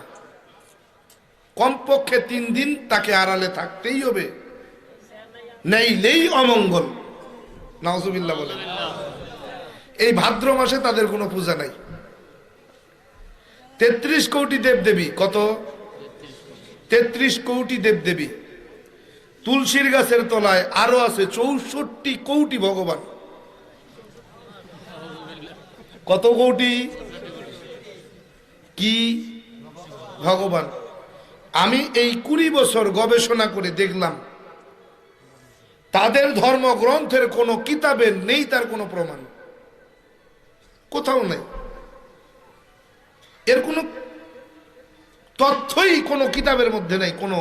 কমপক্ষে 3 দিন তাকে আড়ালে থাকতেই হবে, নেইলেই অমঙ্গল। নাউজুবিল্লাহ বলে। এই ভাদ্র মাসে তাদের কোনো পূজা নাই। 33 কোটি দেবদেবী। কত? 33 কোটি দেবদেবী। তুলসীর গাছের তলায় আরো আছে 64 কোটি ভগবান। কত কোটি? কি ভগবান? আমি এই 20 বছর গবেষণা করে দেখলাম তাদের ধর্মগ্রন্থের কোন কিতাবে নেই তার কোনো প্রমাণ, কোথাও নেই। এর কোনো তথ্যই কোনো কিতাবের মধ্যে নেই, কোনো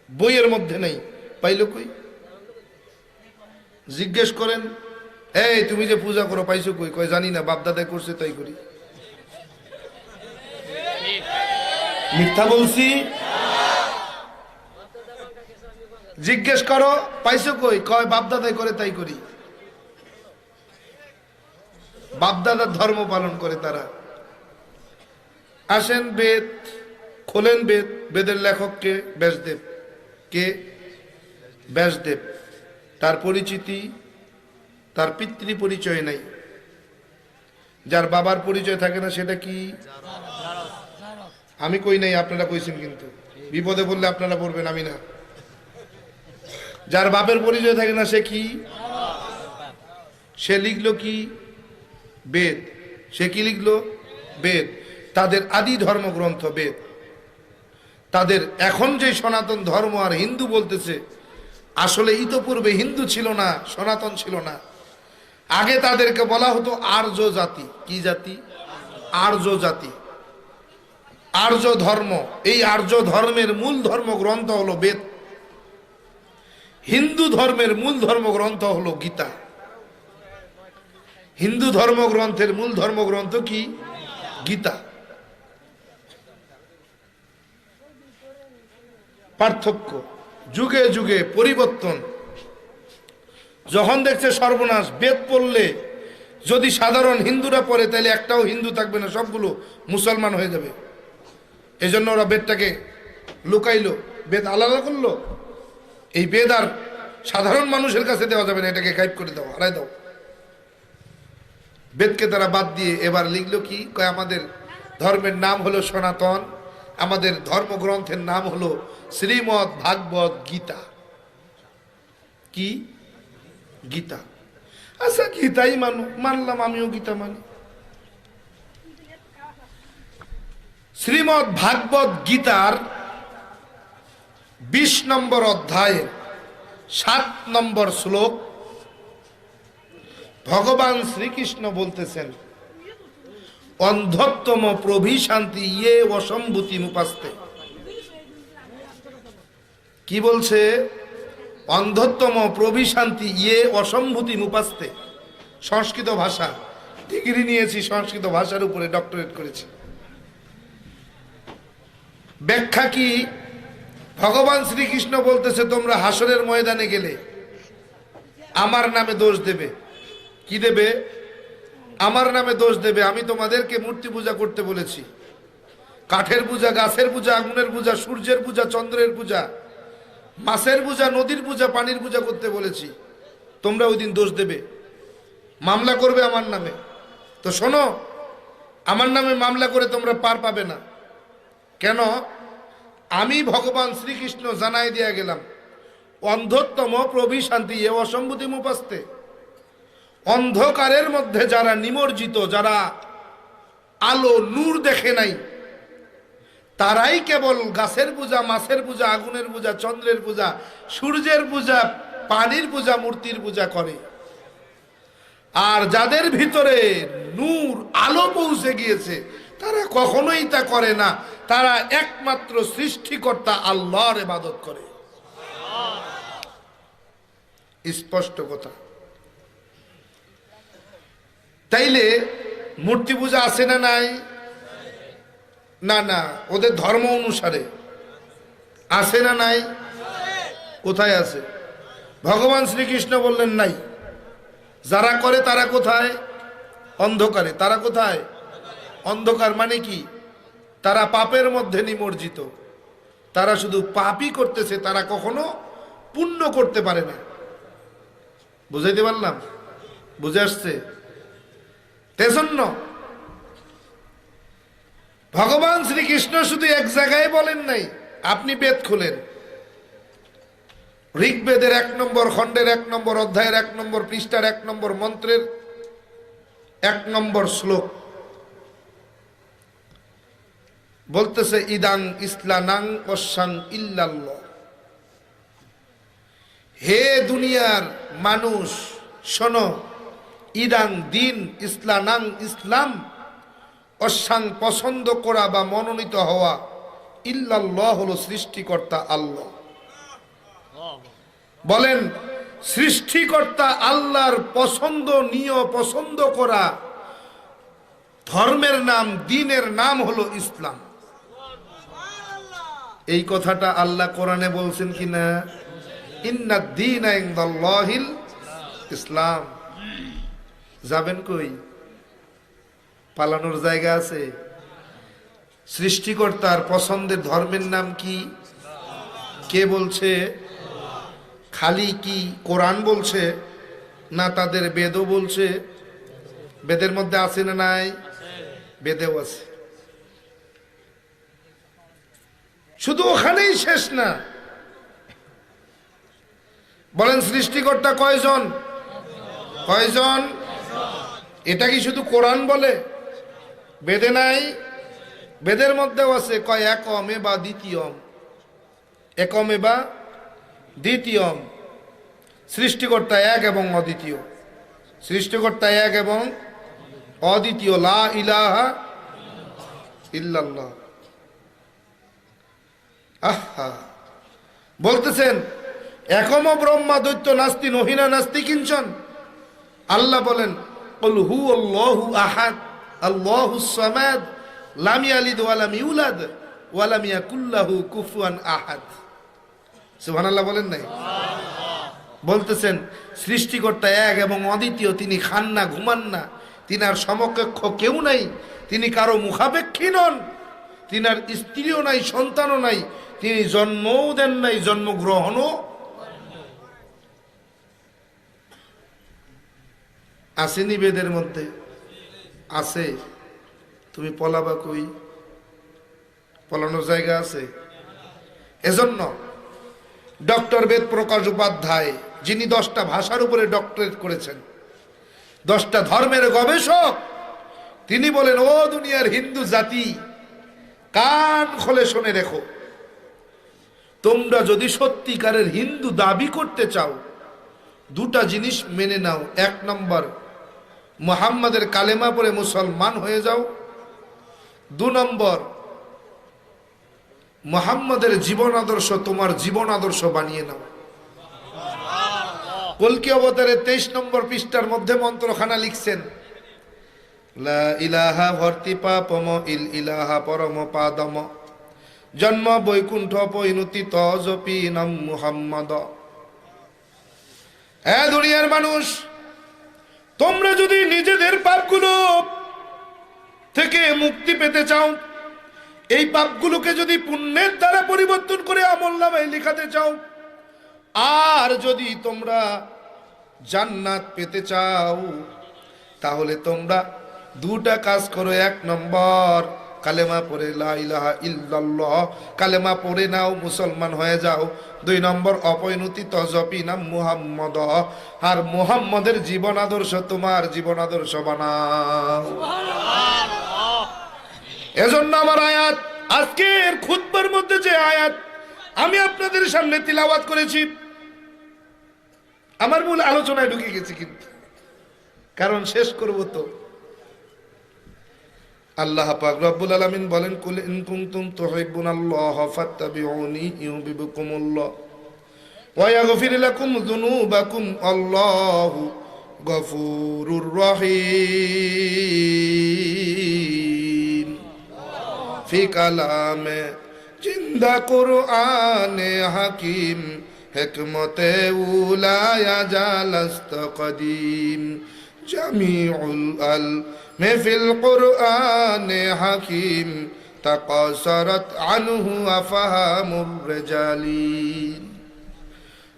বইয়ের মধ্যে নেই। পাইল কই? জিজ্ঞেস করেন, এই তুমি যে পূজা করো পাইছো কই? কয় জানি না, বাপদাদাই করছে তাই করি। মিথ্যা বলছি? জিজ্ঞেস করো পাইছো কই? কয় বাপদাদাই করে তাই করি। বাপদাদার ধর্ম পালন করে তারা। আসেন বেদ খোলেন, বেদ, বেদের লেখক কে? ব্যাসদেব। কে? ব্যাসদেব। তার পরিচিতি, তার পিতৃ পরিচয় নাই। যার বাবার পরিচয় থাকে না সেটা কি? আমি কই নাই, আপনারা কইছেন, কিন্তু বিপদে পড়লে আপনারা পড়বেন, আমি না। যার বাপের পরিচয় থাকে না সে কি? সে লিখলো কি? বেদ। সে কি লিখলো? বেদ। তাদের আদি ধর্মগ্রন্থ বেদ। তাদের এখন যে সনাতন ধর্ম আর হিন্দু বলতেছে, আসলে ইতপূর্বে হিন্দু ছিল না, সনাতন ছিল না। আগে তাদেরকে বলা হতো আর্য জাতি। কি জাতি? আর্য জাতি, আর্য ধর্ম। এই আর্য ধর্মের মূল ধর্মগ্রন্থ হলো বেদ। হিন্দু ধর্মের মূল ধর্মগ্রন্থ হলো গীতা। হিন্দু ধর্মগ্রন্থের মূল ধর্মগ্রন্থ কি? গীতা। পার্থক্য, যুগে যুগে পরিবর্তন। যখন দেখছে সর্বনাশ, বেদ পড়লে যদি সাধারণ হিন্দুরা পড়ে তাহলে একটাও হিন্দু থাকবে না, সবগুলো মুসলমান হয়ে যাবে। এজন্য ওরা বেদটাকে লুকাইলো, বেদ আলাদা করলো। এই বেদ আর সাধারণ মানুষের কাছে দেওয়া যাবে না, এটাকে গায়েব করে দাও, হারাই দাও। বেদকে তারা বাদ দিয়ে এবার লিখলো কি? কয় আমাদের ধর্মের নাম হলো সনাতন, আমাদের ধর্মগ্রন্থের নাম হলো শ্রীমদ ভাগবত গীতা। কি? গীতা। আচ্ছা গীতাই মানো, মানলাম, আমিও গীতা মানি। শ্রীমদ ভাগবত গীতার 20 নম্বর অধ্যায়ে 7 নম্বর শ্লোক ভগবান শ্রীকৃষ্ণ বলতেছেন, অন্ধত্তম প্রভিশান্তি ইয়ে অসম্ভূতি মুপাস্তে। কি বলছে? অন্ধত্তম প্রভিশান্তি ইয়ে অসম্ভূতি মুপাস্তে। সংস্কৃত ভাষা, ডিগ্রি নিয়েছি সংস্কৃত ভাষার উপরে, ডক্টরেট করেছি। ব্যাখ্যা কি? ভগবান শ্রীকৃষ্ণ বলতেছে তোমরা হাসরের ময়দানে গেলে আমার নামে দোষ দেবে। কি দেবে? আমার নামে দোষ দেবে। আমি তোমাদেরকে মূর্তি পূজা করতে বলেছি, কাঠের পূজা, গাছের পূজা, আগুনের পূজা, সূর্যের পূজা, চন্দ্রের পূজা, মাছের পূজা, নদীর পূজা, পানির পূজা করতে বলেছি। তোমরা ওই দিন দোষ দেবে, মামলা করবে আমার নামে। তো শোনো, আমার নামে মামলা করে তোমরা পার পাবে না। কেন? আমি ভগবান শ্রীকৃষ্ণ জানাই দিয়া গেলাম, অন্ধত্তম প্রভিশান্তি এ অসম্ভূতি মুপাস্তে। অন্ধকারের মধ্যে যারা নিমজ্জিত, যারা আলো নূর দেখে নাই, তারাই কেবল গাছের পূজা, মাছের পূজা, আগুনের পূজা, চন্দ্রের পূজা, সূর্যের পূজা, পানির পূজা, মূর্তির পূজা করে। আর যাদের ভিতরে নূর, আলো পৌঁছে গিয়েছে, তারা কখনোই তা করে না। তারা একমাত্র সৃষ্টিকর্তা আল্লাহর ইবাদত করে। স্পষ্ট কথা। তাইলে মূর্তি পূজা আছে না নাই? না না, ওদের ধর্ম অনুসারে আছে না নাই? কোথায় আছে? ভগবান শ্রীকৃষ্ণ বললেন নাই। যারা করে তারা কোথায়? অন্ধকারে। তারা কোথায়? অন্ধকার মানে কি? তারা পাপের মধ্যে নিমজ্জিত। তারা শুধু পাপই করতেছে, তারা কখনো পুণ্য করতে পারে না। বুঝাইতে পারলাম? বুঝে আসছে? তেজন্য ভগবান শ্রীকৃষ্ণ শুধু এক জায়গায় বলেন নাই। আপনি বেদ খুলেন, ঋগ্বেদের 1 নম্বর খণ্ডের 1 নম্বর অধ্যায়ের 1 নম্বর পৃষ্ঠার 1 নম্বর মন্ত্রের 1 নম্বর শ্লোক বলতেছে, ইদাং ইসলানাং অসাং ইল্লাল্লাহ। হে দুনিয়ার মানুষ শোনো, ইদাং দিন, ইসলানাং ইসলাম, অসাং পছন্দ করা বা মনোনীত হওয়া, ইল্লাল্লাহ হলো সৃষ্টিকর্তা আল্লাহ। বলেন, সৃষ্টিকর্তা আল্লাহর পছন্দনীয়, পছন্দ করা ধর্মের নাম, দ্বীনের নাম হলো ইসলাম। এই কথাটা আল্লাহ কোরআনে বলছেন কিনা? ইন্নাদ দীনা ইনদাল্লাহিল ইসলাম। যাবেন কই? পালানোর জায়গা আছে? সৃষ্টিকর্তার পছন্দের ধর্মের নাম কি? কে বলছে? খালি কি কোরআন বলছে না তাদের বেদও বলছে? বেদের মধ্যে আছে না নাই? বেদেও আছে। শুধু ওখানেই শেষ না। বলেন, সৃষ্টিকর্তা কয়জন? কয়জন? এটা কি শুধু কোরআন বলে? বেদে নাই? বেদের মধ্যেও আছে। কয় একমে বা দ্বিতীয়ম, একমে বা দ্বিতীয়ম। সৃষ্টিকর্তা এক এবং অদ্বিতীয়। সৃষ্টিকর্তা এক এবং অদ্বিতীয়। লা ইলাহা ইল্লাল্লাহ। আহা, বলতেছেন একম ব্রহ্মা দৈত্য নাস্তি নহিনা নাস্তি কিঞ্চন। আল্লাহ বলেন, কুল হু আল্লাহু আহাদ আল্লাহুস সামাদ লাম ইয়ালিদ ওয়া লাম ইউলাদ ওয়া লাম ইয়াকুল লাহু কুফুয়ান আহাদ। সুবহানাল্লাহ বলেন নাই? বলতেছেন সৃষ্টিকর্তা এক এবং অদ্বিতীয়। তিনি খান না, ঘুমান না, তিনার সমকক্ষ কেউ নাই, তিনি কারো মুখাপেক্ষী নন, তিনার স্ত্রীও নাই, সন্তানও নাই, তিনি জন্মও দেন নাই, জন্মগ্রহণও। আসেনি বেদের মধ্যে? আছে। তুমি পলাবা কই? পলানোর জায়গা আছে? এজন্য ডক্টর বেদ প্রকাশ উপাধ্যায়, যিনি 10টা ভাষার উপরে ডক্টরেট করেছেন, 10টা ধর্মের গবেষক, তিনি বলেন, ও দুনিয়ার হিন্দু জাতি, কান খোলে শুনে রেখো, তোমরা যদি সত্যিকারের হিন্দু দাবি করতে চাও, 2টা জিনিস মেনে নাও। 1 নম্বর, মুহাম্মাদের কালেমা পড়ে মুসলমান হয়ে যাও। 2 নম্বর, মুহাম্মাদের জীবন আদর্শ তোমার জীবন আদর্শ বানিয়ে নাও। কলকি অবতারের 23 নম্বর পৃষ্ঠার মধ্যে মন্ত্রখানা লিখছেন, লা ইলাহা ভর্তি পাপম ইল ইলাহা পরম পাদম জন্ম বৈকুণ্ঠ পৈনুতি তজপি নাম মুহাম্মদ। হ্যাঁ দুনিয়ার মানুষ, তোমরা যদি নিজেদের পাপগুলো থেকে মুক্তি পেতে চাও, এই পাপগুলোকে যদি পুণ্যের দ্বারা পরিবর্তন করে আমলনামায় লিখাতে চাও, আর যদি তোমরা জান্নাত পেতে চাও, তাহলে তোমরা 2টা কাজ করো। 1 নম্বর, কালেমা পড়ে লা ইলাহা ইল্লাল্লাহ, কালেমা পড়ে নাও, মুসলমান হয়ে যাও। 2 নম্বর, অপৈনুতি তজপি নাম মুহাম্মদ, আর মুহাম্মদের জীবন আদর্শ তোমার জীবন আদর্শ বানাও। এজন্য আমার আয়াত, আজকের খুতবার মধ্যে যে আয়াত আমি আপনাদের সামনে তিলাওয়াত করেছি, আমার মূল আলোচনায় ঢুকে গেছি, কিন্তু কারণ শেষ করব তো। আল্লাহ পাক রব্বুল আলামিন বলেন, কুল ইন কুনতুম তুহিব্বুনাল্লাহ ফাত্তাবিউনি ইউহিব্বুকুমুল্লাহ ওয়া ইয়াগফির লাকুম যুনুবাকুম আল্লাহু গফুরুর রহিম। ফি কালামে জিন্দা কুরআনে হাকিম হিকমতে উলায়া জালাস্ত কদিম জামিউল আল মেফিল কুরআনে হাকিম তাকাসারাত আনহু আফহামুর রিজালিন।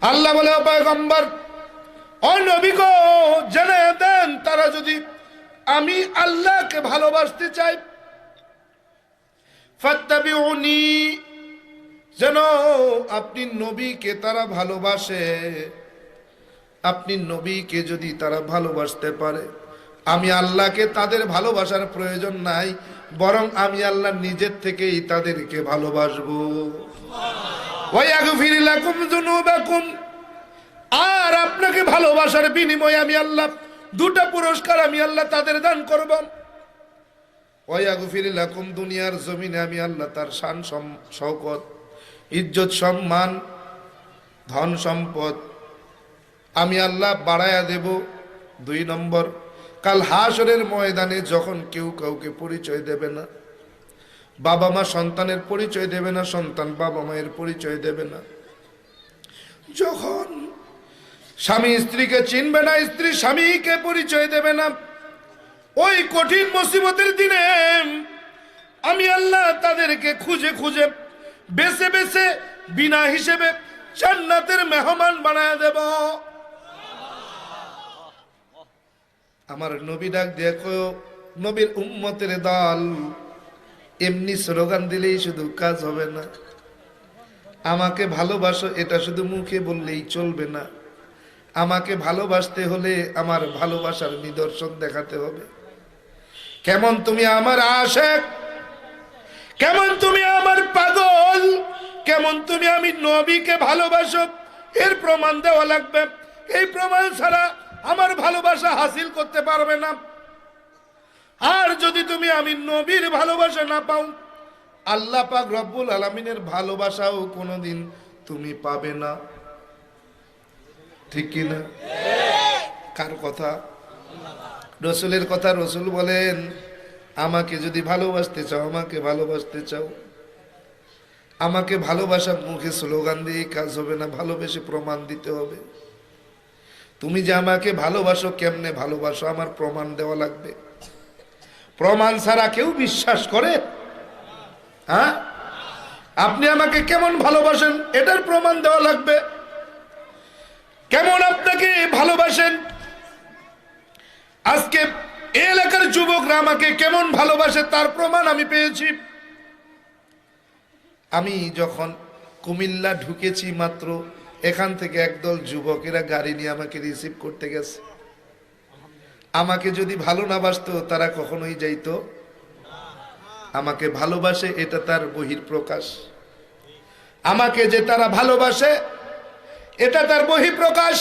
আল্লাহ বলে, ও পয়গম্বর, ও নবী গো, জেনে দেন তারা যদি আমি আল্লাহকে ভালোবাসতে চাই, ফাত্তাবিউনি, যেন আপনি নবীকে তারা ভালোবাসে। আপনি নবীকে যদি তারা ভালোবাসতে পারে, আমি আল্লাহকে তাদের ভালোবাসার প্রয়োজন নাই, বরং আমি আল্লাহ নিজের থেকেই তাদেরকে ভালোবাসবো। ওয়ায়াগফির লাকুম যুনুবাকুম, আর আপনাকে ভালোবাসার বিনিময়ে আমি আল্লাহ দুটা পুরস্কার আমি আল্লাহ তাদের দান করব। ওয়ায়াগফির লাকুম, দুনিয়ার জমিনে আমি আল্লাহ তার শান শওকত, ইজ্জত, সম্মান, ধন সম্পদ আমি আল্লাহ বাড়ায়া দেব। 2 নম্বর, কাল হাসরের ময়দানে যখন কেউ কাউকে পরিচয় দেবে না, বাবা মা সন্তানের পরিচয় দেবে না, সন্তান বাবা মায়ের পরিচয় দেবে না, যখন স্বামী স্ত্রীকে চিনবে না, স্ত্রী স্বামীকে পরিচয় দেবে না, ওই কঠিন মুসিবতের দিনে আমি আল্লাহ তাদেরকে খুঁজে খুঁজে বেছে বেছে বিনা হিসেবে জান্নাতের মেহমান বানায় দেব। আমার নবী ডাক দেখো, নবীর উম্মতের দল, এমনি স্লোগান দিলেই শুধু কাজ হবে না। আমাকে ভালোবাসো এটা শুধু মুখে বললেই চলবে না, আমাকে ভালোবাসতে হলে আমার ভালোবাসার নিদর্শন দেখাতে হবে। কেমন তুমি আমার আশিক, কেমন তুমি আমার পাগল, কেমন তুমি আমি নবীকে ভালোবাসো, এর প্রমাণ দেওয়া লাগবে। এই প্রমাণ ছাড়া আমার ভালোবাসা হাসিল করতে পারবে না। আর যদি তুমি আমি নবীর ভালোবাসা না পাও, আল্লাহ পাক রব্বুল আলামিনের ভালোবাসাও কোনোদিন তুমি পাবে না। ঠিক কি না? কার কথা? রসুলের কথা। রসুল বলেন, আমাকে যদি ভালোবাসতে চাও, আমাকে ভালোবাসতে চাও, আমাকে ভালোবাসা মুখে স্লোগান দিয়ে কাজ হবে না, ভালোবেসে প্রমাণ দিতে হবে। তুমি যে আমাকে ভালোবাসো, কেমনে ভালোবাসো আমার প্রমাণ দেওয়া লাগবে। প্রমাণ ছাড়া কেউ বিশ্বাস করে? হ্যাঁ, আপনি আমাকে কেমন ভালোবাসেন এটার প্রমাণ দেওয়া লাগবে। কেমন আপনাকে ভালোবাসেন, আজকে এই এলাকার যুবকরা আমাকে কেমন ভালোবাসে তার প্রমাণ আমি পেয়েছি। আমি যখন কুমিল্লা ঢুকেছি মাত্র, এখান থেকে একদল যুবকেরা গাড়ি নিয়ে আমাকে রিসিভ করতে গেছে। আমাকে যদি ভালো না বাসতো তারা কখনোই যাইতো। আমাকে ভালোবাসে, এটা তার বহিঃপ্রকাশ। আমাকে যে তারা ভালোবাসে এটা তার বহিঃপ্রকাশ।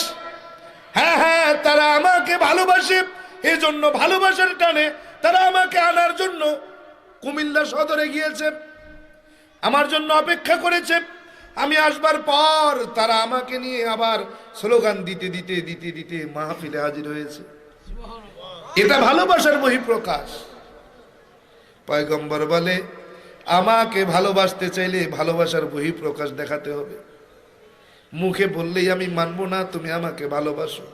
হ্যাঁ হ্যাঁ, তারা আমাকে ভালোবাসে, এই জন্য ভালোবাসার টানে তারা আমাকে আনার জন্য কুমিল্লা সদরে গিয়েছে, আমার জন্য অপেক্ষা করেছে। আমি আসবার পর তারা আমাকে নিয়ে আবার স্লোগান দিতে দিতে দিতে দিতে মাহফিলে হাজির হয়েছে। এটা ভালোবাসার বহিঃপ্রকাশ। পয়গম্বর বলে, আমাকে ভালোবাসতে চাইলে ভালোবাসার বহিঃপ্রকাশ দেখাতে হবে। মুখে বললেই আমি মানবো না তুমি আমাকে ভালোবাসো।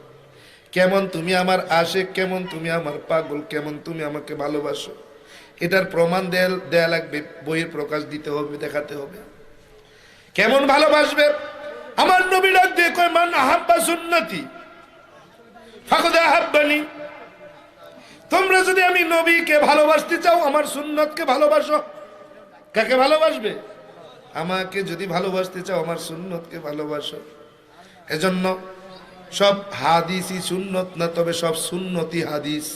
কেমন তুমি আমার আশিক, কেমন তুমি আমার পাগল, কেমন তুমি আমাকে ভালোবাসো, এটার প্রমাণ দেয়া লাগবে, বহিঃপ্রকাশ দিতে হবে, দেখাতে হবে। কেমন ভালোবাসবে? আমার নবী ডাক দিয়ে কয়, মান আহাব্বা সুন্নতি ফাকাদ আহাব্বানি। তোমরা যদি আমি নবীকে ভালোবাসতে চাও, আমার সুন্নতকে ভালোবাসো। কাকে ভালোবাসবে? আমাকে যদি ভালোবাসতে চাও, আমার সুন্নতকে ভালোবাসো। এজন্য সব হাদিসই সুন্নত না, তবে সব সুন্নতি হাদিস।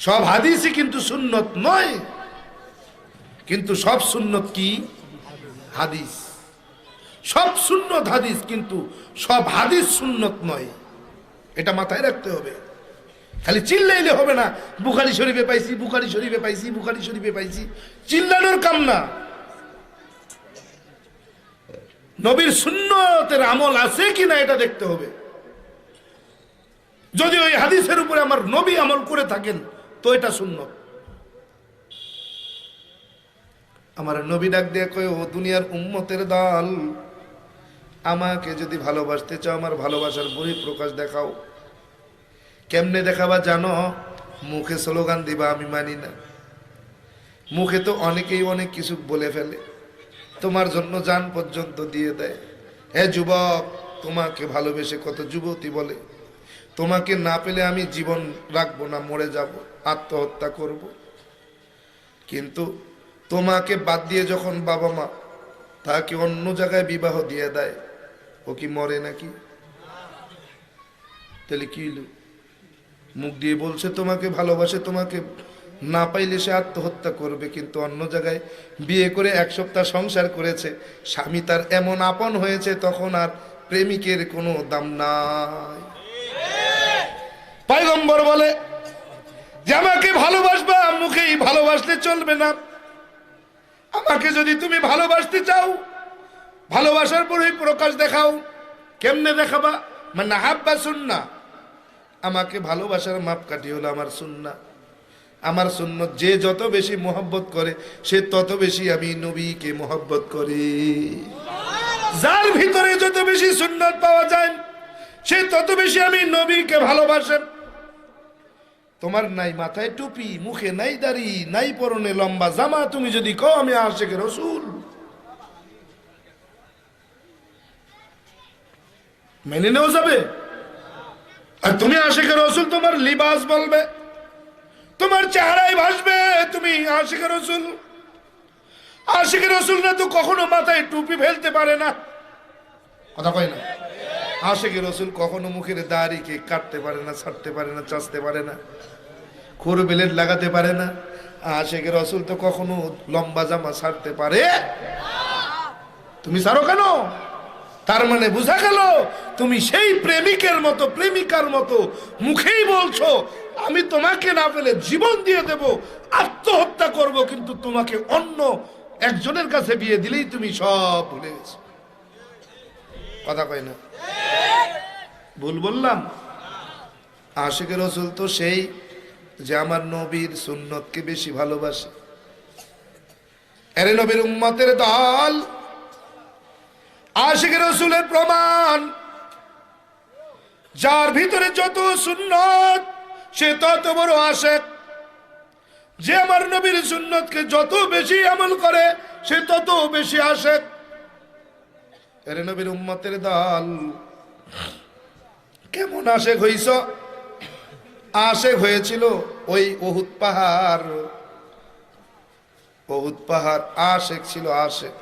সব হাদিসই কিন্তু সুন্নত নয়, কিন্তু সব সুন্নত কি? হাদিস। সব সুন্নত হাদিস, কিন্তু সব হাদিস সুন্নত নয়। এটা মাথায় রাখতে হবে। খালি চিল্লাইলে হবে না, বুখারী শরীফে পাইছি, বুখারী শরীফে পাইছি, বুখারী শরীফে পাইছি, চিল্লানোর কাম না। নবীর সুন্নতের আমল আছে কিনা এটা দেখতে হবে। যদি ওই হাদিসের উপরে আমার নবী আমল করে থাকেন তো এটা সুন্নত। আমার নবী ডাক দিয়ে কয়, ও দুনিয়ার উম্মতের দল, আমাকে যদি ভালোবাসতে চাও আমার ভালোবাসার বহিঃপ্রকাশ দেখাও। কেমনে দেখাবা জানো? মুখে স্লোগান দিবা আমি মানি না। মুখে তো অনেকেই অনেক কিছু বলে ফেলে, তোমার জন্য জান পর্যন্ত দিয়ে দেয়। হে যুবক, তোমাকে ভালোবেসে কত যুবতী বলে তোমাকে না পেলে আমি জীবন রাখবো না, মরে যাব, আত্মহত্যা করব। কিন্তু তোমাকে বাদ দিয়ে যখন বাবা মা তাকে অন্য জায়গায় বিবাহ দিয়ে দেয়, ও কি মরে নাকি? তাহলে কি হলো? মুখ দিয়ে বলছে তোমাকে ভালোবাসে, তোমাকে না পাইলে সে আত্মহত্যা করবে, কিন্তু অন্য জায়গায় বিয়ে করে 1 সপ্তাহ সংসার করেছে, স্বামী তার এমন আপন হয়েছে, তখন আর প্রেমিকের কোনো দাম নাই। পয়গম্বর বলে যে আমাকে ভালোবাসবা, মুখেই ভালোবাসলে চলবে না। আমাকে যদি তুমি ভালোবাসতে চাও, ভালোবাসার পরেই প্রকাশ দেখাও। কেমনে দেখাবা? মানে হাব্বা সুন্নাহ, আমাকে ভালোবাসার মাপকাঠি হলো আমার সুন্নাহ। আমার সুন্নত যে যত বেশি মোহব্বত করে, সে তত বেশি আমি নবীকে মোহব্বত করি। যার ভিতরে যত বেশি সুন্নত পাওয়া যায়, সে তত বেশি আমি নবীকে ভালোবাসেন। তোমার নাই মাথায় টুপি, মুখে নাই দাড়ি, নাই পরনে লম্বা জামা, তুমি যদি কও আমি আশিকে রসুল, মেনে নেওয়া যাবে? আর তুমি আশিকে রসুল, তোমার লিবাস বলবে, তোমার চেহারায় ভাসবে তুমি আশিকে রসুল। আশিকে রসুল না তো কখনো মাথায় টুপি ফেলতে পারে না, কথা কয় না? আশিকে রসুল কখনো মুখের দাড়িকে কাটতে পারে না, ছাড়তে পারে না, চাচতে পারে না, খোর বেলেট লাগাতে পারে না। আশিকে রসুল তো কখনো লম্বা জামা ছাড়তে পারে? তুমি ছাড়ো কেন? তার মানে বুঝা গেল তুমি সেই প্রেমিকের মতো, প্রেমিকার মতো মুখেই বলছো আমি তোমাকে না পেলে জীবন দিয়ে দেব, আত্মহত্যা করব, কিন্তু তোমাকে অন্য একজনের কাছে বিয়ে দিলেই তুমি সব ভুলে গেছো। কথা কয় না? ভুল বললাম? আশিকে রসুল তো সেই যে আমার নবীর সুন্নতকে বেশি ভালোবাসে। এরে নবীর উম্মতের দল, আশিকে রসুলের প্রমাণ, যার ভিতরে যত সুন্নত সে তত বড় আশিক। যে আমার নবীর সুন্নতকে যত বেশি আমল করে সে তত বেশি আশিক। এরে নবীর উম্মতের দল, কেমন আশিক হইছ? আশিক হয়েছিল ওই উহুদ পাহাড়। উহুদ পাহাড় আশিক ছিল, আশিক।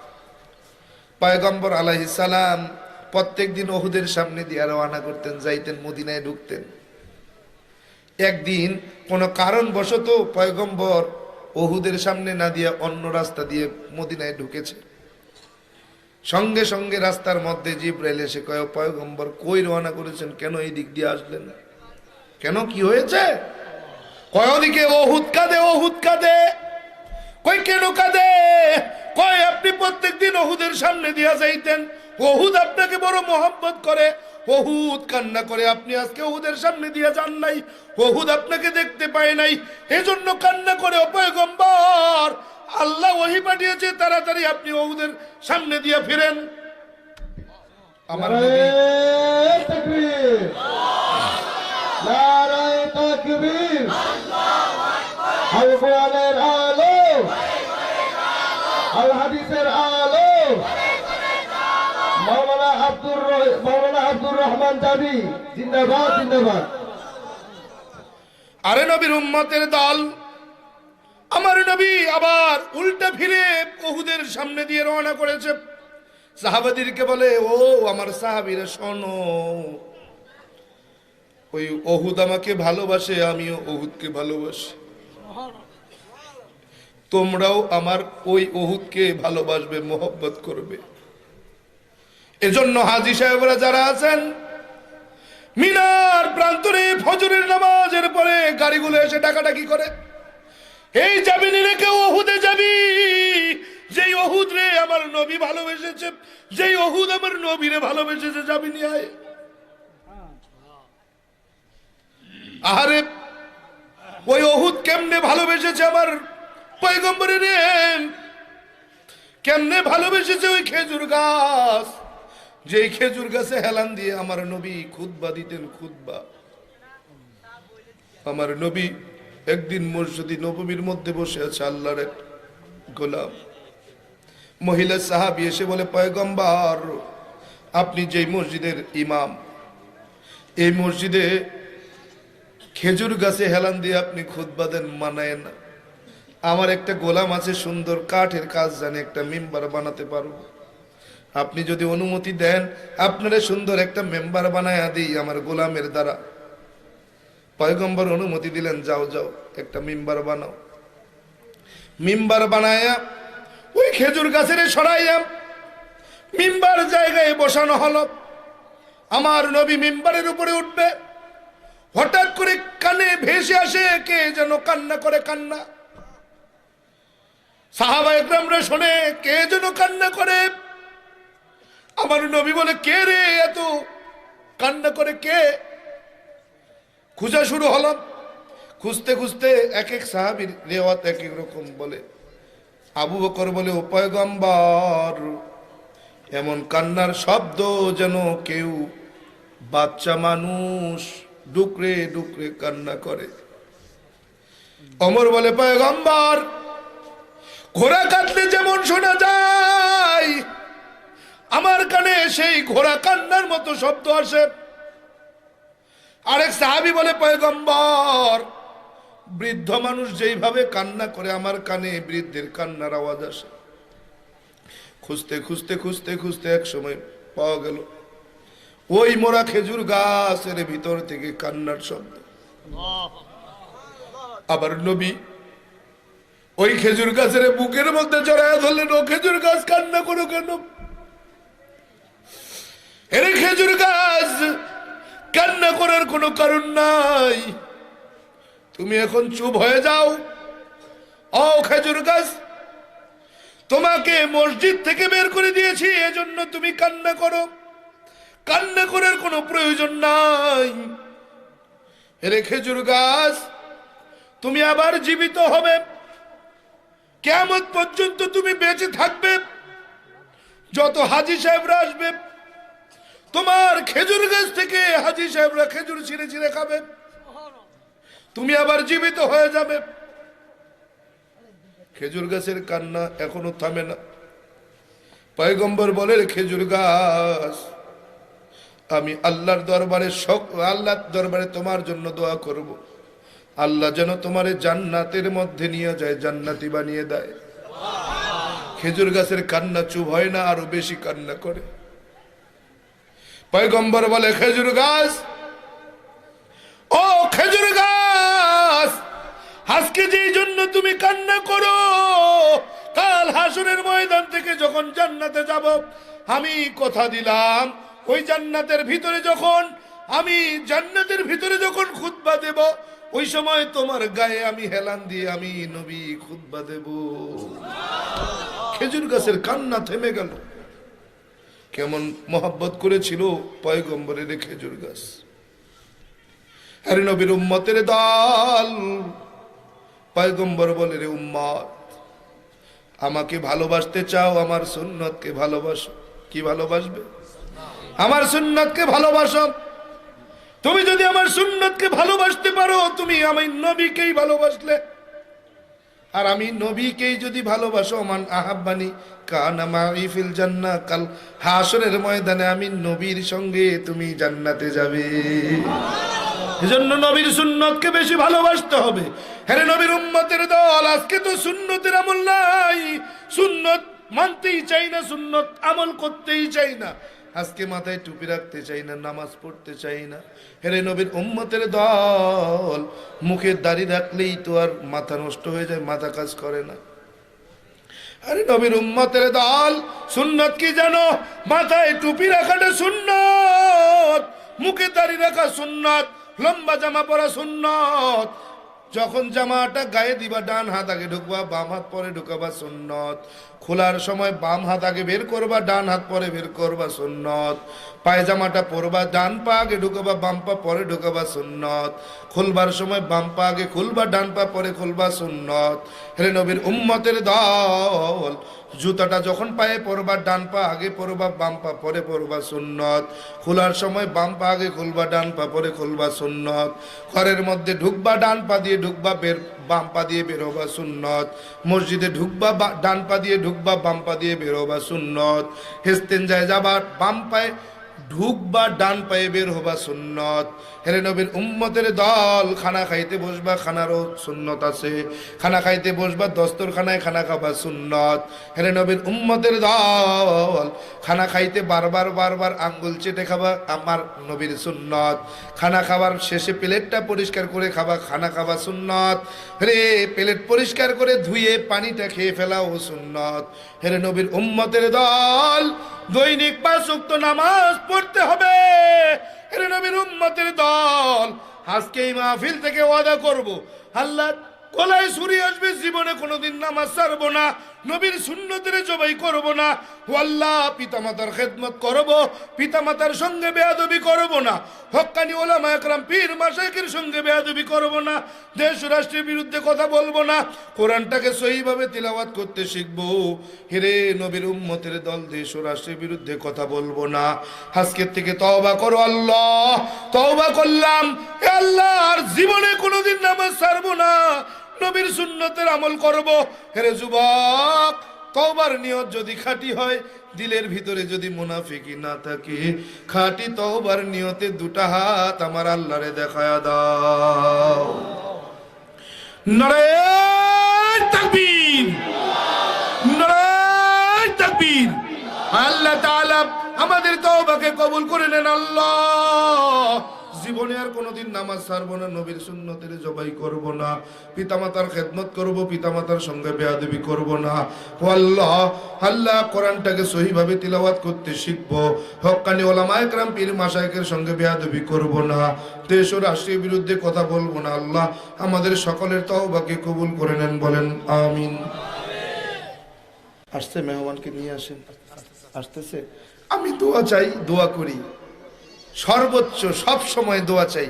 পয়গম্বর আলাইহিস সালাম প্রত্যেকদিন উহুদের সামনে দিয়ে রওনা করতেন, যাইতেন, মদিনায় ঢুকতেন। একদিন কোনো কারণবশত পয়গম্বর উহুদের সামনে না দিয়ে অন্য রাস্তা দিয়ে মদিনায় ঢুকেছে। সঙ্গে সঙ্গে রাস্তার মধ্যে জিবরাইল এসে কয়, পয়গম্বর কই রওনা করেছেন, কেন এই দিক দিয়ে আসলেন, কেন কি হয়েছে? কয় ওদিকে উহুদ কাঁদে, উহুদ কাঁদে। কই কেন কাঁদে? কয় আপনি প্রত্যেকদিন উহুদের সামনে দিয়া যাইতেন, উহুদ আপনাকে বড় মোহাম্মত করে, উহুদ কান্না করে, আপনি আজকে উহুদের সামনে দিয়া যান নাই, উহুদ আপনাকে দেখতে পায় নাই, এজন্য কান্না করে। ও পয়গম্বর, আল্লাহ ওহী পাঠিয়েছে, তাড়াতাড়ি আপনি উহুদের সামনে দিয়া ফিরেন। আমার নবী তাকবীর, নারায়ে তাকবীর, আল কোরআনের আলো, আল হাদিসের আলো, মাওলানা আব্দুর রহমান জাবি জিন্দাবাদ, জিন্দাবাদ। আরে নবীর উম্মতের দল, আমার নবী আবার উল্টা ফিরে উহুদের সামনে দিয়ে রওনা করেছে। সাহাবাদেরকে বলে, ও আমার সাহাবীরা শোনো, ওই উহুদ আমাকে ভালোবাসে, আমিও উহুদকে ভালোবাসি, তোমরাও আমার ওই উহুদকে ভালোবাসবে, মোহব্বত করবে। এজন্য হাজী সাহেবরা যারা আছেন মিনার প্রান্তরে ফজরের নামাজের পরে গাড়িগুলো এসে ডাকাডাকি করে, এই যাবি নিলে কেউ উহুদে যাবি, যেই উহুদ রে আমার নবী ভালোবেসেছে, যেই উহুদ আমার নবীরে ভালোবেসেছে, যাবি নি আয়। আরে ওই উহুদ কেমনে ভালোবেসেছে আমার পয়গম্বরের, কেমনে ভালোবেসেছে ওই খেজুর গাছ, যেই খেজুর গাছে হেলান দিয়ে আমার নবী খুতবা দিতেন। খুতবা আমার নবী একদিন মসজিদে নববীর মধ্যে বসে আছে, আল্লাহর এক গোলাম মহিলা সাহাবী এসে বলে, পয়গম্বর আপনি যেই মসজিদের ইমাম, এই মসজিদে খেজুর গাছে হেলান দিয়ে আপনি খুতবা দেন, মানায় না। আমার একটা গোলাম আছে, সুন্দর কাঠের কাজ জানে, একটা মেম্বার বানাতে পারবো। আপনি যদি অনুমতি দেন আপনারে সুন্দর একটা মেম্বার বানায় দিই আমার গোলামের দ্বারা। পয়গম্বর অনুমতি দিলেন, যাও যাও একটা মেম্বার বানাও। মেম্বার বানায়া ওই খেজুর গাছের সরাইয়া মেম্বার জায়গায় বসানো হলো। আমার নবী মেম্বারের উপরে উঠবে, হঠাৎ করে কানে ভেসে আসে কে যেন কান্না করে, কান্না। সাহাবা একরামরা শুনে কে যেন কান্না করে। আমার নবী বলে, কে রে এত কান্না করে, কে? খোঁজা শুরু হলো। খুঁজতে খুঁজতে এক এক সাহাবীর রেওয়াত এক এক রকম বলে। আবু বকর বলে, ও পয়গম্বর এমন কান্নার শব্দ যেন কেউ বাচ্চা মানুষ ডুকরে ডুকরে কান্না করে। ওমর বলে, পয়গম্বর ঘোড়া কাটলে যেমন শোনা যায় আমার কানে সেই ঘোড়া কান্নার মতো শব্দ আসে। আরেক সাহাবী বলে, পয়গম্বর বৃদ্ধ মানুষ যেইভাবে কান্না করে আমার কানে বৃদ্ধের কান্নার আওয়াজ আসে। খুঁজতে খুঁজতে খুঁজতে খুঁজতে এক সময় পাওয়া গেল ওই মোরা খেজুর গাছের ভিতর থেকে কান্নার শব্দ। আবার নবী ওই খেজুর গাছের বুকের মধ্যে জড়ায় ধরলেন, ও খেজুর গাছ কান্না করো কেন? এর খেজুর গাছ কান্না করার কোনো কারণ নাই, তুমি এখন চুপ হয়ে যাও। ও খেজুর গাছ, তোমাকে মসজিদ থেকে বের করে দিয়েছি এজন্য তুমি কান্না করো, কান্না করার কোনো প্রয়োজন নাই। এর খেজুর গাছ তুমি আবার জীবিত হবে, কিয়ামত পর্যন্ত তুমি বেঁচে থাকবে। যত হাজী সাহেবরা আসবে তোমার খেজুর গাছ থেকে হাজী সাহেবরা খেজুর ছিঁড়ে ছিঁড়ে খাবে, তুমি আবার জীবিত হয়ে যাবে। খেজুর গাছের কান্না এখনো থামে না। পয়গম্বর বলে, খেজুর গাছ আমি আল্লাহর দরবারে তোমার জন্য দোয়া করব, আল্লাহ যেন তোমারে জান্নাতের মধ্যে নিয়ে যায়, জান্নাতি বানিয়ে দেয়। খেজুর গাছের কান্না চুপ হয় না, আরো বেশি কান্না করে। পয়গম্বর বলে, খেজুর গাছ, ও খেজুর গাছ, আজকে যেই জন্য তুমি কান্না করো, কাল হাসরের ময়দান থেকে যখন জান্নাতে যাব আমি কথা দিলাম ওই জান্নাতের ভিতরে যখন খুতবা দেব ওই সময় তোমার গায়ে আমি হেলান দিয়ে আমি নবী খুতবা দেব। খেজুর গাছের কান্না থেমে গেল। কেমন মহব্বত করেছিল পয়গম্বরের খেজুর গাছ। আরে নবীর উম্মতের দল, পয়গম্বর বলে, রে উম্মত আমাকে ভালোবাসতে চাও, আমার সুন্নতকে ভালোবাসো। কি ভালোবাসবে? আমার সুন্নতকে ভালোবাসো। তুমি যদি আমার সুন্নতকে ভালোবাসতে পারো তুমি আমি নবীকেই ভালোবাসলে। আর আমি নবীকেই যদি ভালোবাসো, মান আহাব্বানি কানা মাই ফিল জান্নাহ, কাল হাসরের ময়দানে আমি নবীর সঙ্গে তুমি জান্নাতে যাবে। এজন্য নবীর সুন্নতকে বেশি ভালোবাসতে হবে। হ্যাঁ নবীর উম্মতের দল, আজকে তো সুন্নতের আমল নাই, সুন্নত মানতেই চাই না, সুন্নত আমল করতেই চাই না। আজকে মাথায় টুপি রাখতে চাই না, নামাজ পড়তে চাই না। হেরে নবীর উম্মতের দল, মুখে দাড়ি রাখলেই তো আর মাথা নষ্ট হয়ে যায়, মাথা কাজ করে না। আরে নবীর উম্মতের দল, সুন্নত কি জানো? মাথায় টুপি রাখাটা সুন্নত, মুখে দাড়ি রাখা সুন্নত, লম্বা জামা পরা সুন্নত। যখন জামাটা গায়ে দিবা ডান হাত আগে ঢুকবা, বাম হাত পরে ঢুকাবা সুন্নত। খোলার সময় বাম হাত আগে বের করবা, ডান হাত পরে বের করবা, সুন্নত। পায়জামাটা পরবা, ডান পা আগে ঢুকাবা, বাম পা পরে ঢুকাবা, সুন্নত। খুলবার সময় বাম পা আগে খুলবা, ডান পা পরে খুলবা, সুন্নত। হে নবীর উম্মতের দল, জুতাটা যখন পায়ে পরবা, ডান পা আগে পরবা, বাম পা পরে পরবা, সুন্নত। খোলার সময় বাম পা আগে খুলবা, ডান পা পরে খুলবা, সুন্নত। ঘরের মধ্যে ঢুকবা, ডান পা দিয়ে ঢুকবা, বাম পা দিয়ে বেরোবা, সুন্নত। মসজিদে ঢুকবা, ডান পা দিয়ে ঢুকবা, বাম পা দিয়ে বেরোবা, সুন্নত। ইস্তেঞ্জায় যাবা, বাম পায়ে ঢুকবা, ডান পায়ে বের হবা, সুন্নত। হেরে নবীর উম্মতের দল, খানা খাইতে বসবা, খানারও সুন্নত আছে। খানা খাইতে বসবা, দস্তরখানায় খানা খাবা, সুন্নত। হেরে নবীর উম্মতের দল, খানা খাইতে বারবার আঙ্গুল চেটে খাবা, আমার নবীর সুন্নত। খানা খাবার শেষে প্লেটটা পরিষ্কার করে খাবা, খানা খাবা, সুন্নত। হেরে প্লেট পরিষ্কার করে ধুয়ে পানিটা খেয়ে ফেলাও, সুন্নত। হেরে নবীর উম্মতের দল, দৈনিক 5 ওয়াক্ত নামাজ পড়তে হবে। হেরে নবীর উম্মতের দল, আজকে এই মাহফিল থেকে ওয়াদা করব, আল্লাহ গলায় ছুরি আসবে, জীবনে কোনোদিন নামাজ ছাড়বো না, নবীর সুন্নতের জবাই করব না। ও আল্লাহ, পিতামাতার খেদমত করব, পিতামাতার সঙ্গে বেয়াদবি করব না, হক্কানি ওলামা একরাম পীর মাশায়েখের সঙ্গে বেয়াদবি করব না, দেশ রাষ্ট্রের বিরুদ্ধে কথা বলবো না, কোরআনটাকে সহিভাবে তিলাওয়াত করতে শিখবো। হেরে নবীর উম্মতের দল, দেশ ও রাষ্ট্রের বিরুদ্ধে কথা বলবো না। আজকের থেকে তওবা করো আল্লাহ, তওবা করলাম, হে আল্লাহ, আর জীবনে কোনোদিন নামাজ ছাড়বো না, নবীর সুন্নতের আমল করব। হেরে যুবক, তওবার নিয়ত যদি খাঁটি হয়, দিলের ভিতরে যদি মুনাফিকি না থাকে, খাঁটি তওবার নিয়তে 2টা হাত আমার আল্লাহরে দেখায়া দাও। নারায়ে তাকবীর, নারায়ে তাকবীর। আল্লাহ তাআলা আমাদের তওবাকে কবুল করে নেন। আল্লাহ, জীবনে আর কোনোদিন নামাজ ছাড়বো না, নবীর সুন্নতের জবাই করব না, পিতামাতার খেদমত করব, পিতামাতার সঙ্গে বেয়াদবি করব না। ও আল্লাহ, আল্লাহ কোরআনটাকে সহিভাবে তিলাওয়াত করতে শিখবো, হক্কানি ওলামা একরাম পীর মাশায়েখের সঙ্গে বেয়াদবি করব না, দেশ ও রাষ্ট্রের বিরুদ্ধে কথা বলবো না। আল্লাহ আমাদের সকলের তওবাকে কবুল করে নেন, বলেন আমিন। আসছে, মেহমানকে নিয়ে আসেন, আসতেছে। আমি দোয়া চাই, দোয়া করি, সর্বোচ্চ সব সময় দোয়া চাই।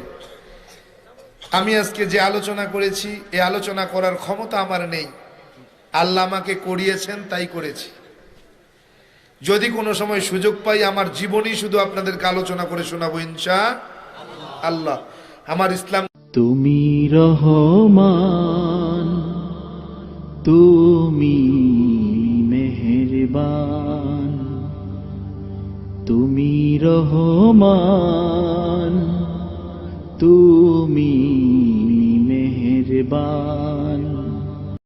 আমি আজকে যে আলোচনা করেছি, এই আলোচনা করার ক্ষমতা আমার নেই, আল্লাহ আমাকে করিয়েছেন, তাই করেছি। যদি কোনো সময় সুযোগ পাই, আমার জীবনই শুধু আপনাদেরকে আলোচনা করে শোনাবো ইনশাআল্লাহ। আমার ইসলাম, তুমি রহমান, তুমি মেহেরবান, তুমি রহমান, তুমি মেহেরবান।